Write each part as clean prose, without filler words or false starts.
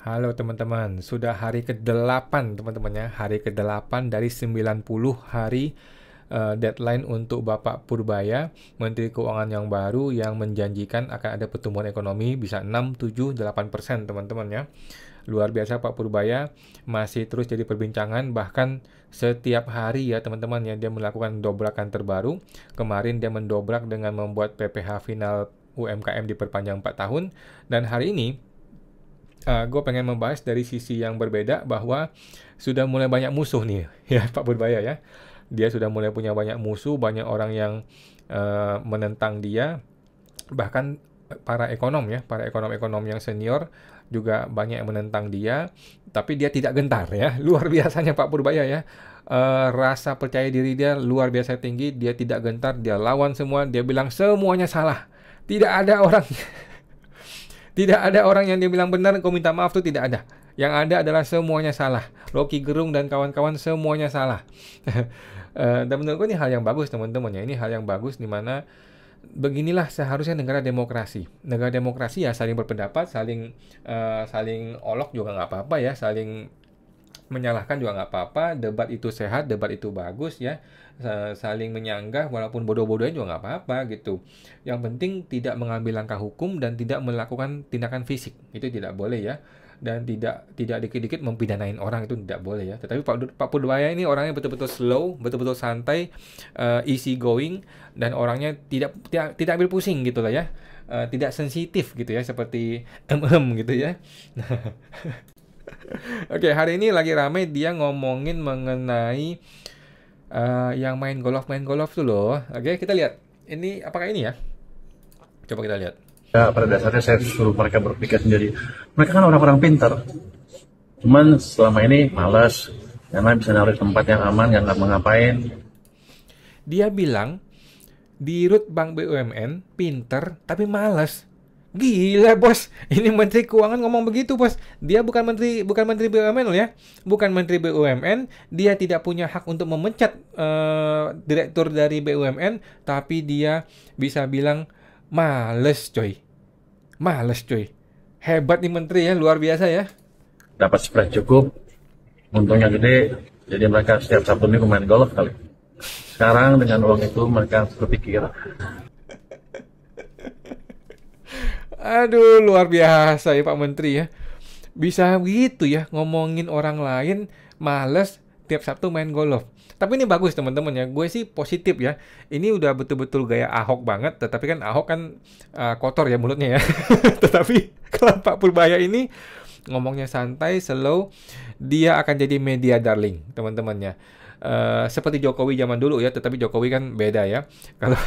Halo teman-teman, sudah hari ke-8 teman-teman ya. Hari ke-8 dari 90 hari deadline untuk Bapak Purbaya, Menteri Keuangan yang baru yang menjanjikan akan ada pertumbuhan ekonomi bisa 6, 7, 8% teman-teman ya. Luar biasa Pak Purbaya, masih terus jadi perbincangan, bahkan setiap hari ya teman-teman ya, dia melakukan dobrakan terbaru. Kemarin dia mendobrak dengan membuat PPh final UMKM diperpanjang 4 tahun, dan hari ini gue pengen membahas dari sisi yang berbeda bahwa sudah mulai banyak musuh nih ya Pak Purbaya ya. Dia sudah mulai punya banyak musuh, banyak orang yang menentang dia, bahkan para ekonom ya, para ekonom-ekonom yang senior juga banyak yang menentang dia, tapi dia tidak gentar ya. Luar biasanya Pak Purbaya ya. Rasa percaya diri dia luar biasa tinggi, dia tidak gentar, dia lawan semua, dia bilang semuanya salah. Tidak ada orang Tidak ada orang yang dia bilang benar, kau minta maaf tuh tidak ada. Yang ada adalah semuanya salah. Rocky Gerung dan kawan-kawan semuanya salah. Dan menurutku ini hal yang bagus teman-teman ya. Ini hal yang bagus di mana beginilah seharusnya negara demokrasi. Negara demokrasi ya saling berpendapat, saling olok juga nggak apa-apa ya, saling menyalahkan juga nggak apa-apa, debat itu sehat, debat itu bagus ya, saling menyanggah walaupun bodoh-bodohnya juga nggak apa-apa gitu. Yang penting tidak mengambil langkah hukum dan tidak melakukan tindakan fisik, itu tidak boleh ya, dan tidak dikit-dikit mempidanain orang, itu tidak boleh ya. Tetapi Pak Purbaya ini orangnya betul-betul slow, betul-betul santai, easy going, dan orangnya tidak ambil pusing gitu lah ya. Tidak sensitif gitu ya, seperti gitu ya. Oke, hari ini lagi rame dia ngomongin mengenai yang main golf tuh loh. Oke, kita lihat. Ini apakah ini ya? Coba kita lihat. Ya, pada dasarnya saya suruh mereka berpikir sendiri. Mereka kan orang-orang pintar. Cuman selama ini malas karena bisa naruh di tempat yang aman, yang nggak ngapain. Dia bilang di root bank BUMN pinter tapi malas. Gila bos, ini Menteri Keuangan ngomong begitu bos. Dia bukan menteri BUMN loh ya, bukan Menteri BUMN. Dia tidak punya hak untuk memecat direktur dari BUMN, tapi dia bisa bilang males coy, males coy. Hebat nih menteri ya, luar biasa ya. Dapat spread cukup, untungnya gede. Jadi mereka setiap Sabtu minggu main golf kali. Sekarang dengan uang itu mereka berpikir, Aduh, luar biasa ya Pak Menteri ya. Bisa gitu ya, ngomongin orang lain, males tiap Sabtu main golf. Tapi ini bagus teman-teman ya, gue sih positif ya. Ini udah betul-betul gaya Ahok banget, tetapi kan Ahok kan kotor ya mulutnya ya. Tetapi kalau Pak Purbaya ini ngomongnya santai, slow, dia akan jadi media darling teman-temannya. Seperti Jokowi zaman dulu ya, tetapi Jokowi kan beda ya. Kalau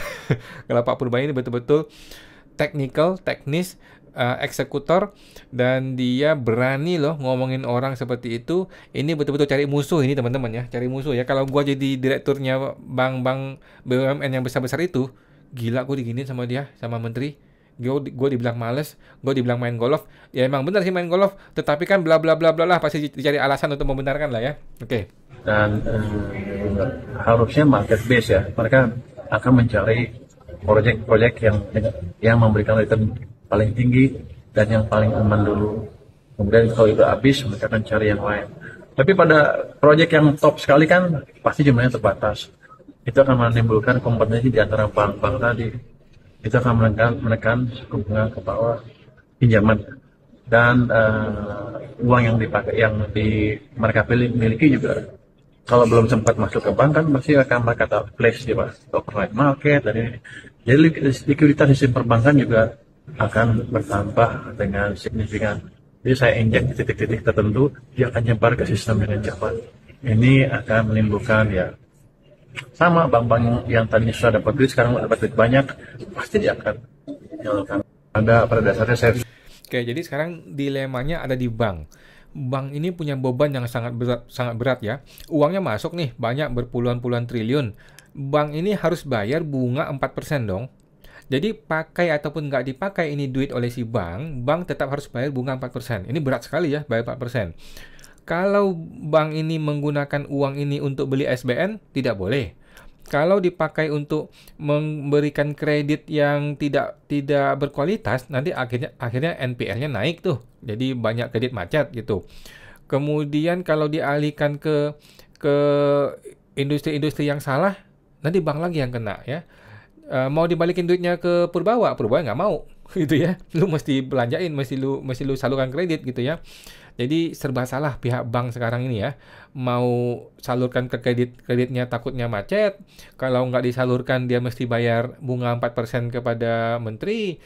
kalau Pak Purbaya ini betul-betul teknis, eksekutor, dan dia berani loh ngomongin orang seperti itu. Ini betul-betul cari musuh ini teman-teman ya, cari musuh ya. Kalau gua jadi direkturnya bank-bank BUMN yang besar-besar itu, gila gue diginiin sama dia, sama menteri. Gue dibilang males, gue dibilang main golf. Ya emang benar sih main golf, tetapi kan bla bla bla bla lah, pasti dicari alasan untuk membenarkan lah ya. Oke. dan harusnya market base ya. Mereka akan mencari proyek-proyek yang memberikan return paling tinggi dan yang paling aman dulu. Kemudian kalau itu habis, mereka akan cari yang lain. Tapi pada proyek yang top sekali kan pasti jumlahnya terbatas. Itu akan menimbulkan kompetensi di antara bank-bank tadi. Itu akan menekan suku bunga ke bawah pinjaman, dan uang yang dipakai mereka miliki juga kalau belum sempat masuk ke bank kan pasti akan mereka place di overnight market, dan ini jadi likuiditas sistem perbankan juga akan bertambah dengan signifikan. Jadi saya injek di titik-titik tertentu, dia akan nyebar ke sistem dengan cepat. Ini akan menimbulkan ya sama bank-bank yang tadinya sudah dapat duit sekarang dapat duit banyak, pasti dia akan menyalurkan. Ada pada dasarnya saya. Oke, jadi sekarang dilemanya ada di bank. Bank ini punya beban yang sangat berat ya. Uangnya masuk nih banyak berpuluhan-puluhan triliun. Bank ini harus bayar bunga 4% dong. Jadi pakai ataupun nggak dipakai ini duit oleh si bank tetap harus bayar bunga 4%. Ini berat sekali ya, bayar 4%. Kalau bank ini menggunakan uang ini untuk beli SBN, tidak boleh. Kalau dipakai untuk memberikan kredit yang tidak berkualitas, nanti akhirnya NPL-nya naik tuh. Jadi banyak kredit macet gitu. Kemudian kalau dialihkan ke industri-industri yang salah, nanti bank lagi yang kena ya. Mau dibalikin duitnya ke Purbawa nggak mau gitu ya. Lu mesti belanjain, mesti lu salurkan kredit gitu ya. Jadi serba salah pihak bank sekarang ini ya. Mau salurkan ke kreditnya takutnya macet. Kalau nggak disalurkan dia mesti bayar bunga 4% kepada menteri.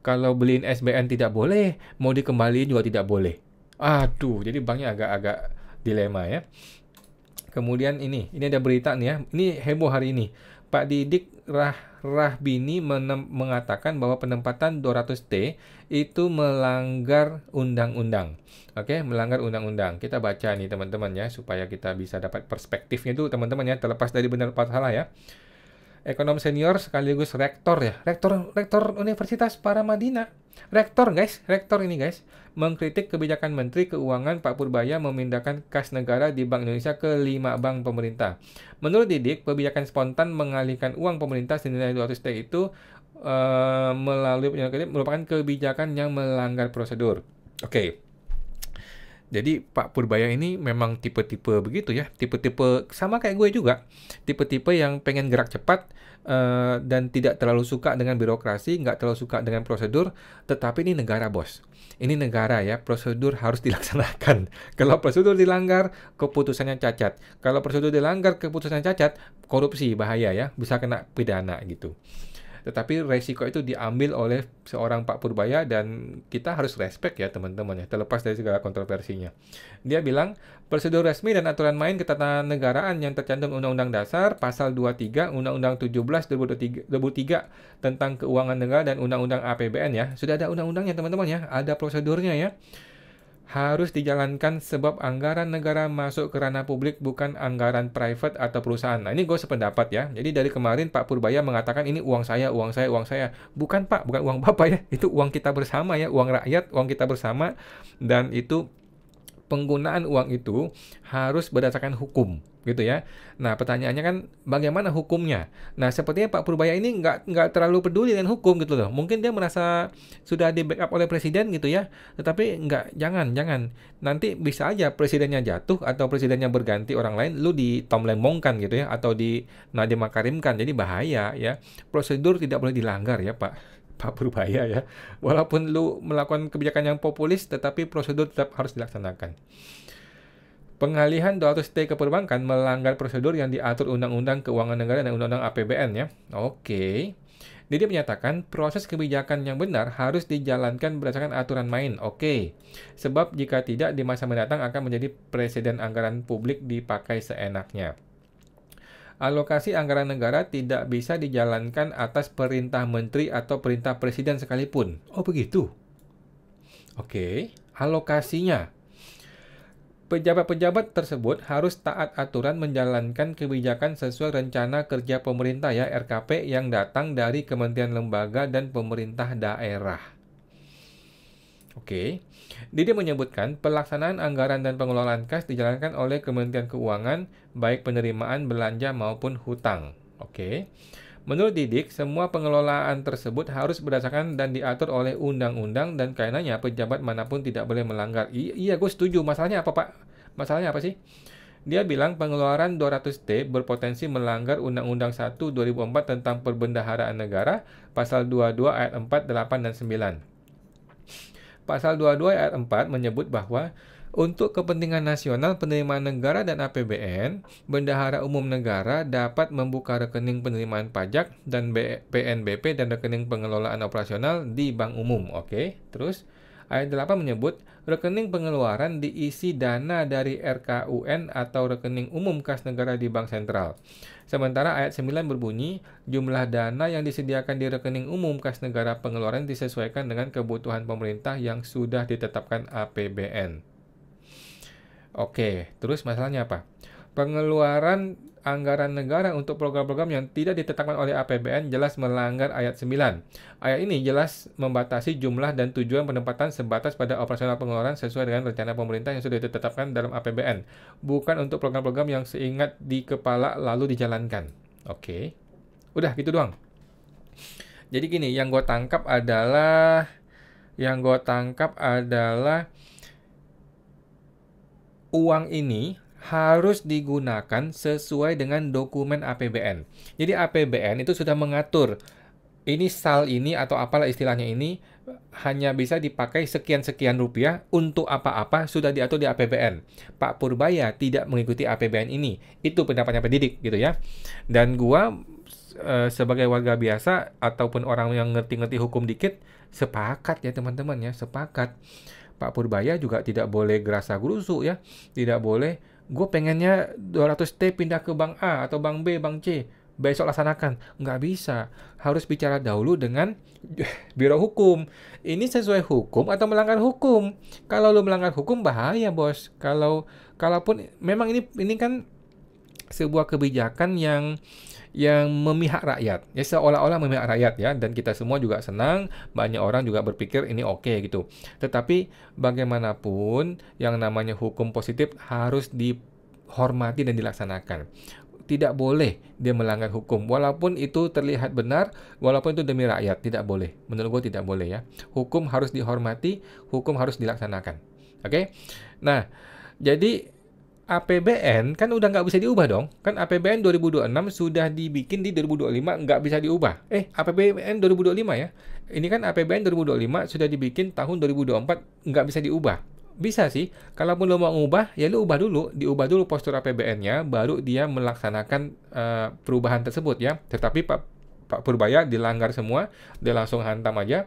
Kalau beliin SBN tidak boleh, mau dikembaliin juga tidak boleh. Aduh, jadi banknya agak-agak dilema ya. Kemudian ini ada berita nih ya. Ini heboh hari ini. Pak Didik Rahbini mengatakan bahwa penempatan 200T itu melanggar undang-undang. Oke, melanggar undang-undang. Kita baca nih teman-teman ya, supaya kita bisa dapat perspektifnya dulu teman-teman ya, terlepas dari benar atau salah ya. Ekonom senior sekaligus rektor ya. Rektor Universitas Paramadina. Rektor ini guys. Mengkritik kebijakan Menteri Keuangan Pak Purbaya memindahkan kas negara di Bank Indonesia ke 5 bank pemerintah. Menurut Didik, kebijakan spontan mengalihkan uang pemerintah senilai 200T itu melalui penyaluran kredit merupakan kebijakan yang melanggar prosedur. Oke. Jadi Pak Purbaya ini memang tipe-tipe begitu ya, tipe-tipe sama kayak gue juga, tipe-tipe yang pengen gerak cepat dan tidak terlalu suka dengan birokrasi, nggak terlalu suka dengan prosedur, tetapi ini negara bos. Ini negara ya, prosedur harus dilaksanakan. Kalau prosedur dilanggar, keputusannya cacat. Kalau prosedur dilanggar, keputusannya cacat, korupsi bahaya ya, bisa kena pidana gitu. Tetapi resiko itu diambil oleh seorang Pak Purbaya dan kita harus respect ya teman-teman ya, terlepas dari segala kontroversinya. Dia bilang, prosedur resmi dan aturan main ketatanegaraan yang tercantum Undang-Undang Dasar Pasal 23, Undang-Undang 17 2003 tentang Keuangan Negara dan Undang-Undang APBN ya. Sudah ada undang-undangnya teman-teman ya, ada prosedurnya ya. Harus dijalankan sebab anggaran negara masuk ke ranah publik bukan anggaran private atau perusahaan. Nah, ini gue sependapat ya. Jadi dari kemarin Pak Purbaya mengatakan ini uang saya. Bukan Pak, bukan uang Bapak ya. Itu uang kita bersama ya, uang rakyat, uang kita bersama. Dan itu penggunaan uang itu harus berdasarkan hukum gitu ya. Nah pertanyaannya kan bagaimana hukumnya? Nah sepertinya Pak Purbaya ini nggak terlalu peduli dengan hukum gitu loh. Mungkin dia merasa sudah di backup oleh presiden gitu ya. Tetapi jangan. Nanti bisa aja presidennya jatuh atau presidennya berganti orang lain, lu ditomlembongkan gitu ya, atau di Nadiem Makarimkan. Jadi bahaya ya. Prosedur tidak boleh dilanggar ya Pak Purbaya ya. Walaupun lu melakukan kebijakan yang populis, tetapi prosedur tetap harus dilaksanakan. Pengalihan 200T ke perbankan melanggar prosedur yang diatur Undang-Undang Keuangan Negara dan Undang-Undang APBN ya. Oke. Jadi menyatakan proses kebijakan yang benar harus dijalankan berdasarkan aturan main. Oke. Sebab jika tidak di masa mendatang akan menjadi presiden anggaran publik dipakai seenaknya. Alokasi anggaran negara tidak bisa dijalankan atas perintah menteri atau perintah presiden sekalipun. Oh begitu? Oke, alokasinya. Pejabat-pejabat tersebut harus taat aturan menjalankan kebijakan sesuai rencana kerja pemerintah ya RKP yang datang dari kementerian lembaga dan pemerintah daerah. Oke. Dia menyebutkan pelaksanaan anggaran dan pengelolaan kas dijalankan oleh Kementerian Keuangan, baik penerimaan belanja maupun hutang. Oke. Menurut Didik, semua pengelolaan tersebut harus berdasarkan dan diatur oleh undang-undang dan karenanya pejabat manapun tidak boleh melanggar. Iya, gue setuju. Masalahnya apa, Pak? Masalahnya apa sih? Dia bilang pengeluaran 200T berpotensi melanggar Undang-Undang 1 2004 tentang Perbendaharaan Negara, Pasal 22 ayat 4, 8, dan 9. Pasal 22 ayat 4 menyebut bahwa untuk kepentingan nasional penerimaan negara dan APBN, Bendahara Umum Negara dapat membuka rekening penerimaan pajak dan PNBP dan rekening pengelolaan operasional di bank umum. Oke, terus ayat 8 menyebut rekening pengeluaran diisi dana dari RKUN atau rekening umum kas negara di bank sentral. Sementara ayat 9 berbunyi, jumlah dana yang disediakan di rekening umum kas negara pengeluaran disesuaikan dengan kebutuhan pemerintah yang sudah ditetapkan APBN. Oke, terus masalahnya apa? Pengeluaran anggaran negara untuk program-program yang tidak ditetapkan oleh APBN jelas melanggar ayat 9. Ayat ini jelas membatasi jumlah dan tujuan penempatan sebatas pada operasional pengeluaran sesuai dengan rencana pemerintah yang sudah ditetapkan dalam APBN, bukan untuk program-program yang seingat di kepala lalu dijalankan. Oke. Udah gitu doang. Jadi gini, yang gue tangkap adalah uang ini harus digunakan sesuai dengan dokumen APBN. Jadi APBN itu sudah mengatur ini SAL ini atau apalah istilahnya ini hanya bisa dipakai sekian-sekian rupiah untuk apa-apa sudah diatur di APBN. Pak Purbaya tidak mengikuti APBN ini. Itu pendapatnya pendidik gitu ya. Dan gua sebagai warga biasa ataupun orang yang ngerti-ngerti hukum dikit sepakat ya teman-teman ya, sepakat. Pak Purbaya juga tidak boleh gerasa gerusu ya. Tidak boleh gue pengennya 200T pindah ke bank A atau bank B, bank C. Besok laksanakan. Nggak bisa. Harus bicara dahulu dengan Biro Hukum. Ini sesuai hukum atau melanggar hukum? Kalau lu melanggar hukum bahaya, Bos. Kalaupun memang ini kan sebuah kebijakan yang memihak rakyat. Ya seolah-olah memihak rakyat ya, dan kita semua juga senang, banyak orang juga berpikir ini oke gitu. Tetapi bagaimanapun yang namanya hukum positif harus dihormati dan dilaksanakan. Tidak boleh dia melanggar hukum, walaupun itu terlihat benar, walaupun itu demi rakyat, tidak boleh. Menurut gue tidak boleh ya. Hukum harus dihormati, hukum harus dilaksanakan. Oke? Nah, jadi APBN kan udah nggak bisa diubah dong. Kan APBN 2026 sudah dibikin di 2025, nggak bisa diubah. APBN 2025 ya. Ini kan APBN 2025 sudah dibikin tahun 2024, nggak bisa diubah. Bisa sih, kalaupun lo mau ngubah, ya lo diubah dulu postur APBN-nya, baru dia melaksanakan perubahan tersebut ya. Tetapi Pak Purbaya dilanggar semua, dia langsung hantam aja.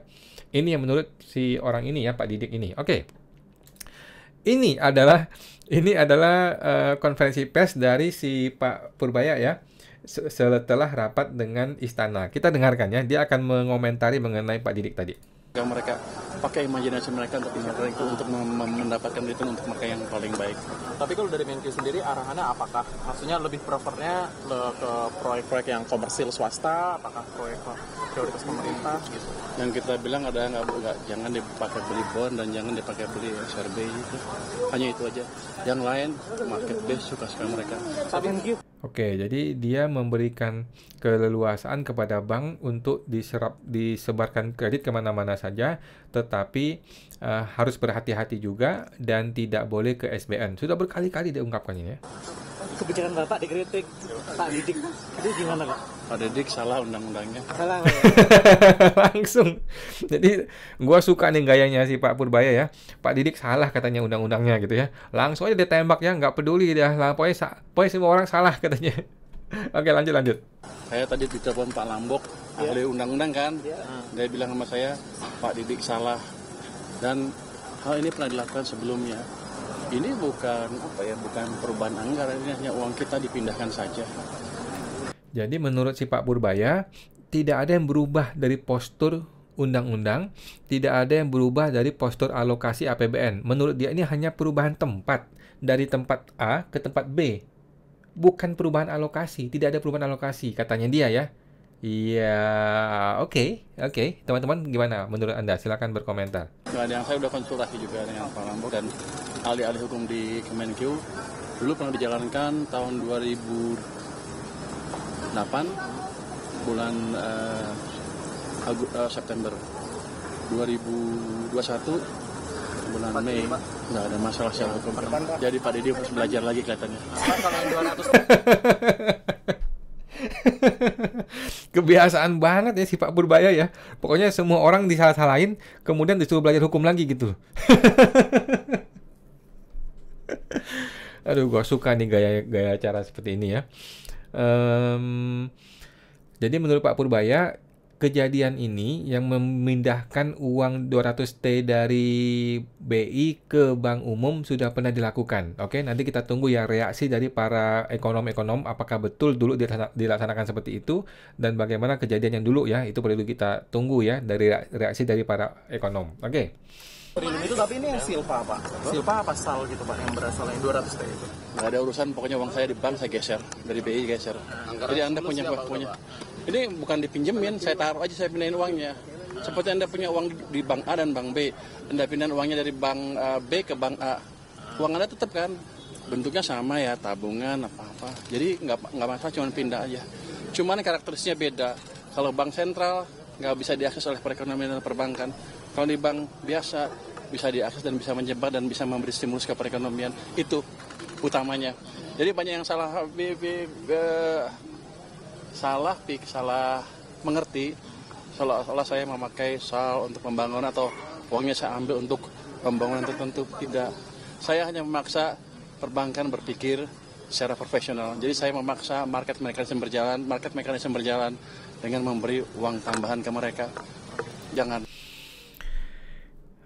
Ini yang menurut si orang ini ya, Pak Didik ini. Oke. Ini adalah konferensi pers dari si Pak Purbaya ya, setelah rapat dengan istana. Kita dengarkan ya, dia akan mengomentari mengenai Pak Didik tadi. Mereka pakai imajinasi mereka untuk itu untuk mendapatkan itu untuk mereka yang paling baik. Tapi kalau dari Menkyu sendiri arahannya apakah? Maksudnya lebih prefernya ke proyek-proyek yang komersil swasta, apakah proyek prioritas pemerintah gitu? Yang kita bilang ada nggak jangan dipakai beli bond dan jangan dipakai beli SRB itu. Hanya itu aja. Yang lain market base suka mereka. Tapi Menkyu Oke, jadi dia memberikan keleluasaan kepada bank untuk disebarkan kredit kemana-mana saja, tetapi harus berhati-hati juga dan tidak boleh ke SBN. Sudah berkali-kali diungkapkan ini ya. kebijakan Bapak dikritik Pak Didik, itu gimana Pak? Pak Didik salah undang-undangnya. Salah Pak ya? Langsung. Jadi gua suka nih gayanya si Pak Purbaya ya. Pak Didik salah katanya undang-undangnya gitu ya. Langsung aja ditembak ya, nggak peduli dia. Pokoknya semua orang salah katanya. Oke, lanjut. Saya tadi ditelepon Pak Lambok, ahli undang-undang kan. Dia bilang sama saya, Pak Didik salah. Dan hal ini pernah dilakukan sebelumnya. Ini bukan perubahan anggaran, ini hanya uang kita dipindahkan saja. Jadi menurut si Pak Purbaya, tidak ada yang berubah dari postur undang-undang, tidak ada yang berubah dari postur alokasi APBN. Menurut dia ini hanya perubahan tempat, dari tempat A ke tempat B. Bukan perubahan alokasi, tidak ada perubahan alokasi, katanya dia ya. Iya, oke. Teman-teman gimana menurut Anda? Silakan berkomentar. Nggak ada yang saya udah konsultasi juga dengan Pak Lambok dan ahli-ahli hukum di Kemenkyu. Dulu pernah dijalankan tahun 2008 bulan September 2021 bulan Mei. Nggak ada masalah secara hukum. Jadi Pak Didi harus belajar lagi kelihatannya. Kalau yang 200 Kebiasaan banget ya si Pak Purbaya ya. Pokoknya semua orang disalah-salahin, kemudian disuruh belajar hukum lagi gitu. Aduh, gua suka nih gaya cara seperti ini ya. Jadi menurut Pak Purbaya, kejadian ini yang memindahkan uang 200T dari BI ke bank umum sudah pernah dilakukan. Oke, nanti kita tunggu ya reaksi dari para ekonom-ekonom apakah betul dulu dilaksanakan seperti itu dan bagaimana kejadian yang dulu ya. Itu perlu kita tunggu ya dari reaksi dari para ekonom. Oke. triliun itu, tapi ini yang silpa Pak? Silpa apa sal gitu Pak yang berasal yang 200T itu? Nggak ada urusan, pokoknya uang saya di bank saya geser, dari BI geser. Jadi Anda punya. Ini bukan dipinjemin, saya taruh aja, saya pindahin uangnya. Seperti Anda punya uang di bank A dan bank B, Anda pindahin uangnya dari bank B ke bank A. Uang Anda tetap kan, bentuknya sama ya, tabungan apa-apa. Jadi nggak masalah, cuma pindah aja. Cuman karakteristiknya beda. Kalau bank sentral nggak bisa diakses oleh perekonomian dan perbankan. Kalau di bank biasa bisa diakses dan bisa menjebak dan bisa memberi stimulus ke perekonomian. Itu utamanya. Jadi banyak yang salah mengerti. Seolah-olah saya memakai SAL untuk pembangunan atau uangnya saya ambil untuk pembangunan tertentu. Tidak. Saya hanya memaksa perbankan berpikir secara profesional. Jadi saya memaksa market mekanisme berjalan dengan memberi uang tambahan ke mereka. Jangan.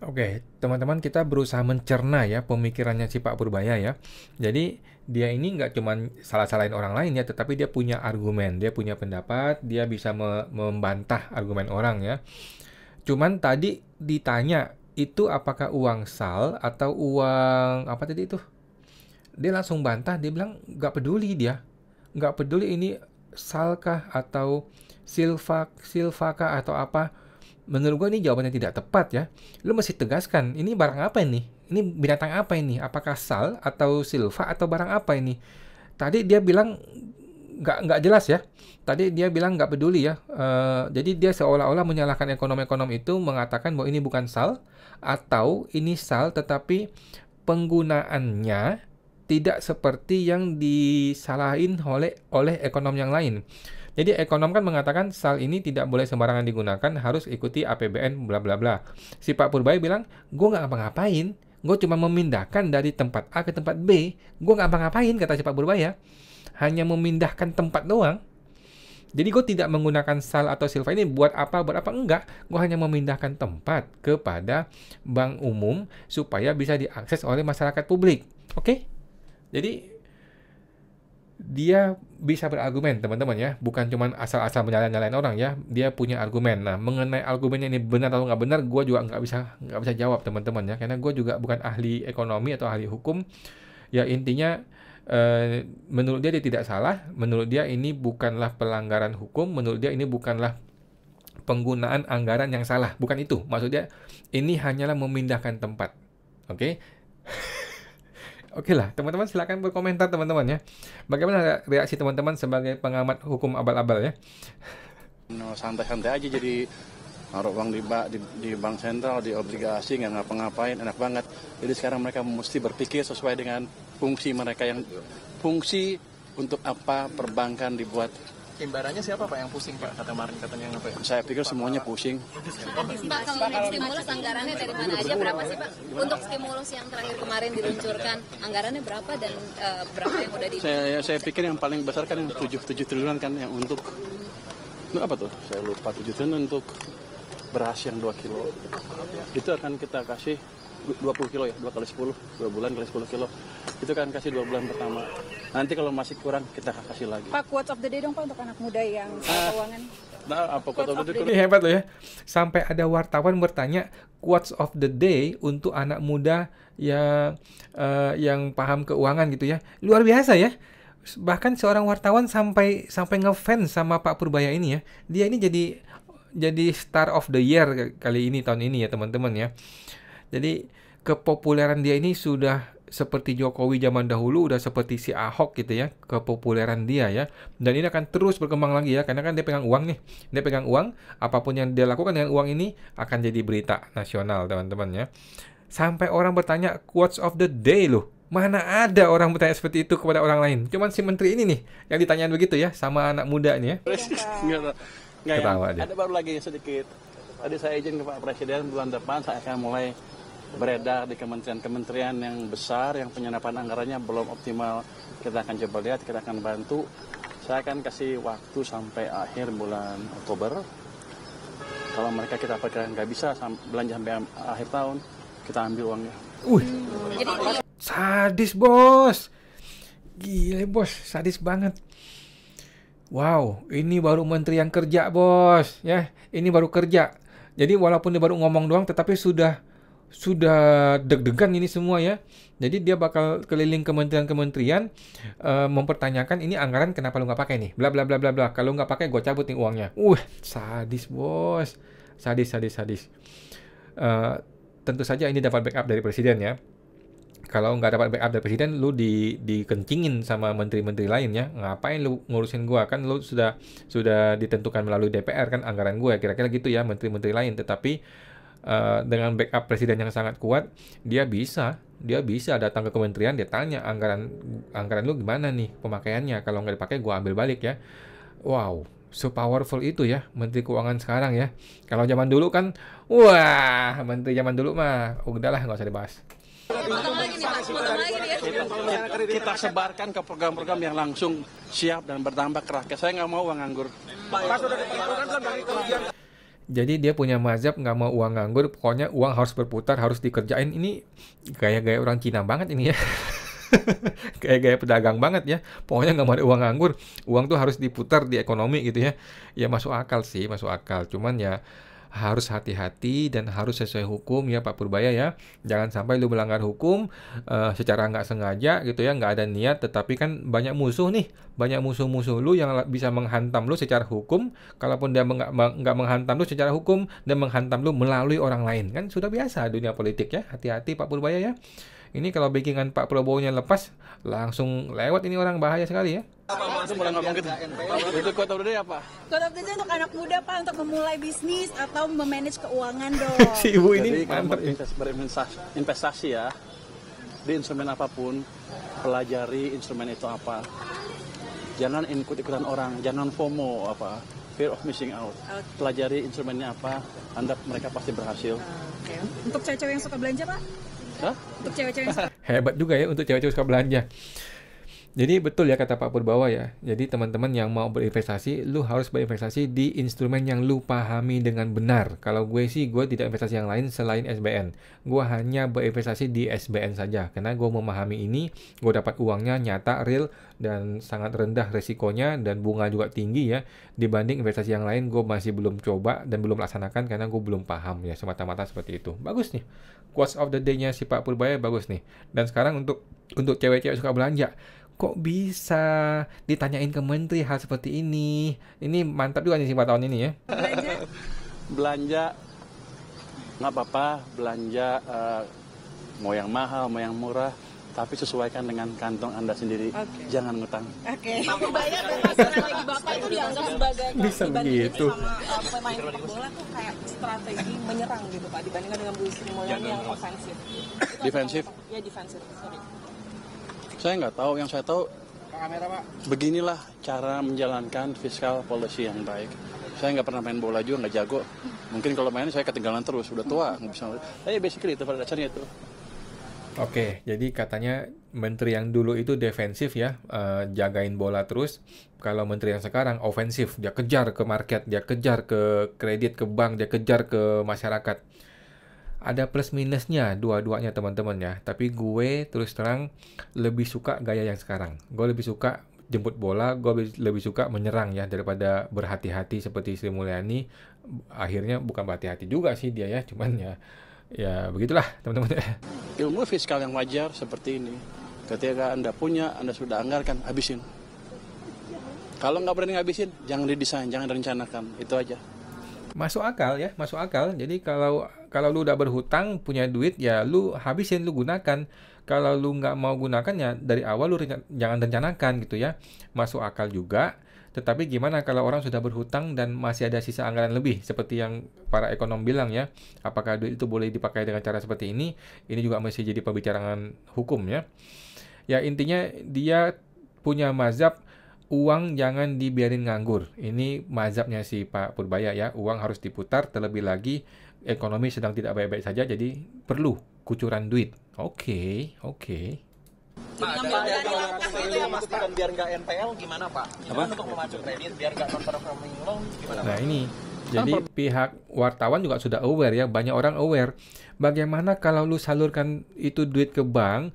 Oke, teman-teman, kita berusaha mencerna ya pemikirannya si Pak Purbaya ya. Jadi dia ini nggak cuma salah-salahin orang lain ya, tetapi dia punya argumen, dia punya pendapat, dia bisa membantah argumen orang ya. Cuman tadi ditanya itu apakah uang SAL atau uang apa tadi itu? Dia langsung bantah, dia bilang nggak peduli dia, nggak peduli ini SAL kah atau silva kah atau apa. Menurut gue ini jawabannya tidak tepat ya. Lu mesti tegaskan, ini barang apa ini? Ini binatang apa ini? Apakah SAL atau silva atau barang apa ini? Tadi dia bilang nggak jelas ya. Tadi dia bilang nggak peduli ya. Jadi dia seolah-olah menyalahkan ekonom-ekonom itu, mengatakan bahwa ini bukan SAL atau ini SAL tetapi penggunaannya tidak seperti yang disalahin oleh ekonom yang lain. Jadi ekonom kan mengatakan SAL ini tidak boleh sembarangan digunakan, harus ikuti APBN bla bla bla. Si Pak Purbaya bilang, gue nggak ngapa-ngapain, gue cuma memindahkan dari tempat A ke tempat B. Gue nggak ngapa-ngapain, kata si Pak Purbaya, hanya memindahkan tempat doang. Jadi gue tidak menggunakan SAL atau silva ini buat apa enggak. Gue hanya memindahkan tempat kepada bank umum supaya bisa diakses oleh masyarakat publik. Oke? Jadi dia bisa berargumen, teman-teman ya, bukan cuma asal-asal menyalahin orang ya, dia punya argumen. Nah, mengenai argumennya ini benar atau nggak benar, gue juga nggak bisa jawab, teman-teman ya, karena gue juga bukan ahli ekonomi atau ahli hukum. Ya intinya, menurut dia tidak salah, menurut dia ini bukanlah pelanggaran hukum, menurut dia ini bukanlah penggunaan anggaran yang salah, bukan itu. Maksudnya ini hanyalah memindahkan tempat. Oke? Oke lah, teman-teman silakan berkomentar teman-teman ya. Bagaimana reaksi teman-teman sebagai pengamat hukum abal-abal ya? Santai-santai aja, jadi naruh uang di bank sentral, di obligasi, nggak ngapa-ngapain, enak banget. Jadi sekarang mereka mesti berpikir sesuai dengan fungsi mereka, yang fungsi untuk apa perbankan dibuat. Imbarannya siapa Pak yang pusing Pak? Katanya apa ya? Saya pikir semuanya pusing. Pak, kalau untuk stimulus anggarannya dari mana aja, berapa sih Pak? Untuk stimulus yang terakhir kemarin diluncurkan, anggarannya berapa dan berapa yang udah di... Saya pikir yang paling besar kan yang 7 triliunan kan, yang untuk apa tuh? Saya lupa, 7 triliun untuk beras yang 2 kilo. Itu akan kita kasih 20 kilo ya, 2 kali 10, 2 bulan kali 10 kilo. Itu kan kasih 2 bulan pertama. Nanti kalau masih kurang, kita kasih lagi. Pak, quotes of the day dong Pak untuk anak muda yang keuangan. Nah, apa quotes of the day? Ini hebat loh ya. Sampai ada wartawan bertanya quotes of the day untuk anak muda yang paham keuangan gitu ya. Luar biasa ya. Bahkan seorang wartawan sampai ngefans sama Pak Purbaya ini ya. Dia ini jadi star of the year kali ini, tahun ini ya teman-teman ya. Jadi kepopuleran dia ini sudah seperti Jokowi zaman dahulu, udah seperti si Ahok gitu ya, kepopuleran dia ya. Dan ini akan terus berkembang lagi ya, karena kan dia pegang uang nih. Dia pegang uang, apapun yang dia lakukan dengan uang ini akan jadi berita nasional teman-teman ya. Sampai orang bertanya quotes of the day loh. Mana ada orang bertanya seperti itu kepada orang lain. Cuman si menteri ini nih yang ditanyain begitu ya sama anak muda ini ya. Nggak, Ketawa dia. ada baru lagi sedikit. Tadi saya izin ke Pak Presiden, bulan depan saya akan mulai beredar di kementerian-kementerian yang besar, yang penyerapan anggarannya belum optimal. Kita akan coba lihat, kita akan bantu. Saya akan kasih waktu sampai akhir bulan Oktober. Kalau mereka kita perkirakan nggak bisa belanja sampai akhir tahun, kita ambil uangnya. Sadis bos. Gile bos, sadis banget. Wow, ini baru menteri yang kerja bos ya. Ini baru kerja. Jadi walaupun dia baru ngomong doang, tetapi sudah deg-degan ini semua ya. Jadi dia bakal keliling kementerian-kementerian mempertanyakan ini anggaran kenapa lu nggak pakai nih, bla bla bla bla bla. Kalau nggak pakai gue cabut nih uangnya. Sadis bos, sadis. Tentu saja ini dapat backup dari presiden ya. Kalau nggak dapat backup dari presiden, lu dikencingin sama menteri-menteri lain ya. Ngapain lu ngurusin gua? Kan lu sudah ditentukan melalui DPR kan anggaran gua, kira-kira gitu ya menteri-menteri lain. Tetapi dengan backup presiden yang sangat kuat, dia bisa datang ke kementerian, dia tanya anggaran lu gimana nih pemakaiannya. Kalau nggak dipakai, gua ambil balik ya. Wow, so powerful itu ya menteri keuangan sekarang ya. Kalau zaman dulu kan, wah, menteri zaman dulu mah udahlah nggak usah dibahas. Potong lagi nih Pak, potong lagi nih ya. Kita sebarkan ke program-program yang langsung siap dan berdampak ke rakyat. Saya nggak mau uang nganggur. Jadi dia punya mazhab nggak mau uang nganggur, pokoknya uang harus berputar, harus dikerjain. Ini gaya-gaya orang Cina banget ini ya. Gaya-gaya pedagang banget ya. Pokoknya nggak mau ada uang nganggur, uang tuh harus diputar di ekonomi gitu ya. Ya masuk akal sih, masuk akal. Cuman ya harus hati-hati dan harus sesuai hukum ya Pak Purbaya ya. Jangan sampai lu melanggar hukum secara nggak sengaja gitu ya, nggak ada niat, tetapi kan banyak musuh nih, banyak musuh-musuh lu yang bisa menghantam lu secara hukum. Kalaupun dia nggak menghantam lu secara hukum dan menghantam lu melalui orang lain, kan sudah biasa dunia politik ya. Hati-hati Pak Purbaya ya. Ini kalau backingan Pak Prabowo-nya lepas, langsung lewat ini orang, bahaya sekali ya. Itu boleh ngomong gitu. Itu quote of the day apa? Quote of the day untuk anak muda Pak untuk memulai bisnis atau memanage keuangan dong. Si ibu ini Jadi kalau mantap ya. berinvestasi ya, di instrumen apapun, pelajari instrumen itu apa. Jangan ikut-ikutan orang, jangan FOMO apa, fear of missing out. Pelajari instrumennya apa, mereka pasti berhasil. Oke. Untuk cewek-cewek yang suka belanja Pak? Hah? Untuk cewek-cewek yang suka Hebat juga ya untuk cewek-cewek suka belanja. Jadi betul ya kata Pak Purbawa ya. Jadi teman-teman yang mau berinvestasi, lu harus berinvestasi di instrumen yang lu pahami dengan benar. Kalau gue sih, gue tidak investasi yang lain selain SBN. Gue hanya berinvestasi di SBN saja. Karena gue memahami ini, gue dapat uangnya nyata, real, dan sangat rendah resikonya, dan bunga juga tinggi ya. Dibanding investasi yang lain, gue masih belum coba dan belum laksanakan karena gue belum paham ya. Semata-mata seperti itu. Bagus nih. Quotes of the day-nya si Pak Purbaya bagus nih. Dan sekarang untuk cewek-cewek suka belanja, kok bisa ditanyain ke menteri hal seperti ini? Ini mantap juga nih 5 tahun ini ya. Belanja nggak apa-apa, belanja mau yang mahal, mau yang murah, tapi sesuaikan dengan kantong Anda sendiri. Jangan ngutang. Oke. Pak Purbaya strategi Bapak itu dianggap sebagai Bisa begitu. sama pemain sepak bola tuh kayak strategi menyerang gitu Pak dibandingkan dengan Luis Milla yang ofensif. Defensif? Ya defensif, sorry. Saya nggak tahu, yang saya tahu beginilah cara menjalankan fiscal policy yang baik. Saya nggak pernah main bola juga, nggak jago. Mungkin kalau main saya ketinggalan terus, udah tua, nggak bisa. Tapi basically itu pada dasarnya itu. Oke, jadi katanya menteri yang dulu itu defensif ya, jagain bola terus. Kalau menteri yang sekarang ofensif, dia kejar ke market, dia kejar ke kredit, ke bank, dia kejar ke masyarakat. Ada plus minusnya dua-duanya teman-teman ya. Tapi gue terus terang lebih suka gaya yang sekarang. Gue lebih suka jemput bola, gue lebih suka menyerang ya daripada berhati-hati seperti Sri Mulyani. Akhirnya bukan berhati-hati juga sih dia ya, cuman ya begitulah teman-teman. Ilmu fiskal yang wajar seperti ini. Ketika Anda punya, Anda sudah anggarkan, habisin. Kalau nggak berani ngabisin, jangan didesain, jangan direncanakan. Itu aja. Masuk akal ya, masuk akal. Jadi kalau lu udah berhutang, punya duit, ya lu habisin, lu gunakan. Kalau lu nggak mau gunakan, ya dari awal lu jangan rencanakan gitu ya. Masuk akal juga. Tetapi gimana kalau orang sudah berhutang dan masih ada sisa anggaran lebih? Seperti yang para ekonom bilang ya. Apakah duit itu boleh dipakai dengan cara seperti ini? Ini juga masih jadi pembicaraan hukum ya. Ya intinya dia punya mazhab, uang jangan dibiarin nganggur. Ini mazhabnya si Pak Purbaya ya. Uang harus diputar, terlebih lagi ekonomi sedang tidak baik-baik saja, jadi perlu kucuran duit. Oke. Itu yang memastikan biar nggak NPL gimana Pak? Gimana untuk memacu kredit biar nggak non-performing loan gimana? Nah ini, jadi pihak wartawan juga sudah aware ya, banyak orang aware. Bagaimana kalau lu salurkan itu duit ke bank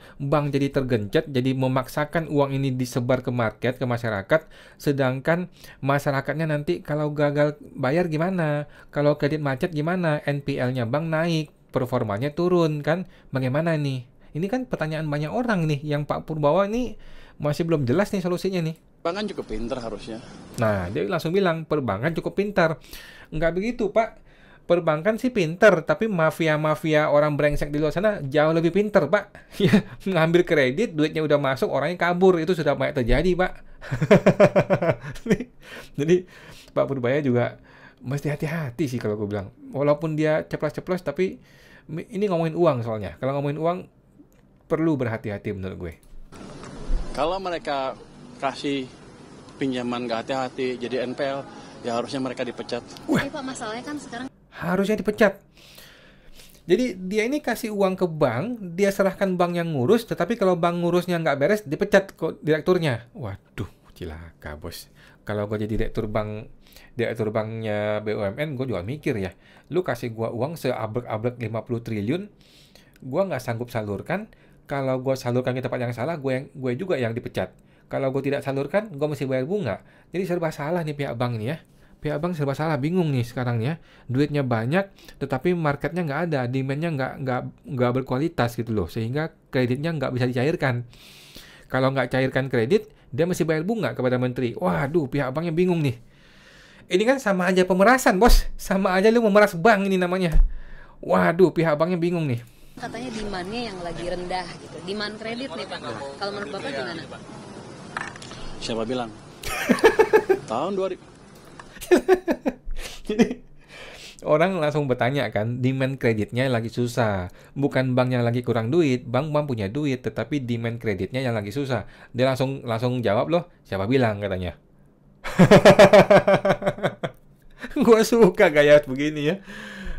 jadi tergencet, jadi memaksakan uang ini disebar ke market, ke masyarakat, sedangkan masyarakatnya nanti kalau gagal bayar gimana? Kalau kredit macet gimana? NPL-nya bank naik, performanya turun kan? Bagaimana nih? Ini kan pertanyaan banyak orang nih, yang Pak Purbawa ini masih belum jelas nih solusinya nih. Perbankan cukup pintar harusnya. Nah, dia langsung bilang, perbankan cukup pintar. Enggak begitu, Pak. perbankan sih pinter, tapi mafia-mafia orang brengsek di luar sana jauh lebih pinter, Pak. Ya, ngambil kredit, duitnya udah masuk, orangnya kabur. Itu sudah banyak terjadi, Pak. Jadi, Pak Purbaya juga mesti hati-hati sih kalau gue bilang. Walaupun dia ceplos-ceplos, tapi ini ngomongin uang soalnya. Kalau ngomongin uang, perlu berhati-hati menurut gue. Kalau mereka kasih pinjaman gak hati-hati jadi NPL, ya harusnya mereka dipecat. Tapi Pak, masalahnya kan sekarang Harusnya dipecat. Jadi dia ini kasih uang ke bank, dia serahkan bank yang ngurus, tetapi kalau bank ngurusnya nggak beres, dipecat kok direkturnya. Waduh, cilaka bos. Kalau gue jadi direktur banknya BUMN, gue juga mikir ya. Lu kasih gue uang seabrek-abrek 50 triliun, gue nggak sanggup salurkan. Kalau gue salurkan ke tempat yang salah, gue juga yang dipecat. Kalau gue tidak salurkan, gue mesti bayar bunga. Jadi serba salah nih pihak bank nih ya. Pihak bank serba salah, bingung nih sekarang ya. Duitnya banyak, tetapi marketnya nggak ada, demand-nya nggak berkualitas gitu loh, sehingga kreditnya nggak bisa dicairkan. Kalau nggak cairkan kredit, dia mesti bayar bunga kepada menteri. Waduh, pihak banknya bingung nih. Ini kan sama aja pemerasan, bos. Sama aja lu memeras bank ini namanya. Waduh, pihak banknya bingung nih. katanya demand-nya yang lagi rendah gitu. Demand kredit nih Pak. Kalau menurut Bapak gimana? Siapa bilang? Tahun 2000. Jadi orang langsung bertanya kan, demand kreditnya lagi susah. Bukan bank yang lagi kurang duit, bank punya duit, tetapi demand kreditnya yang lagi susah. Dia langsung jawab loh, siapa bilang katanya. Gua suka gaya begini ya.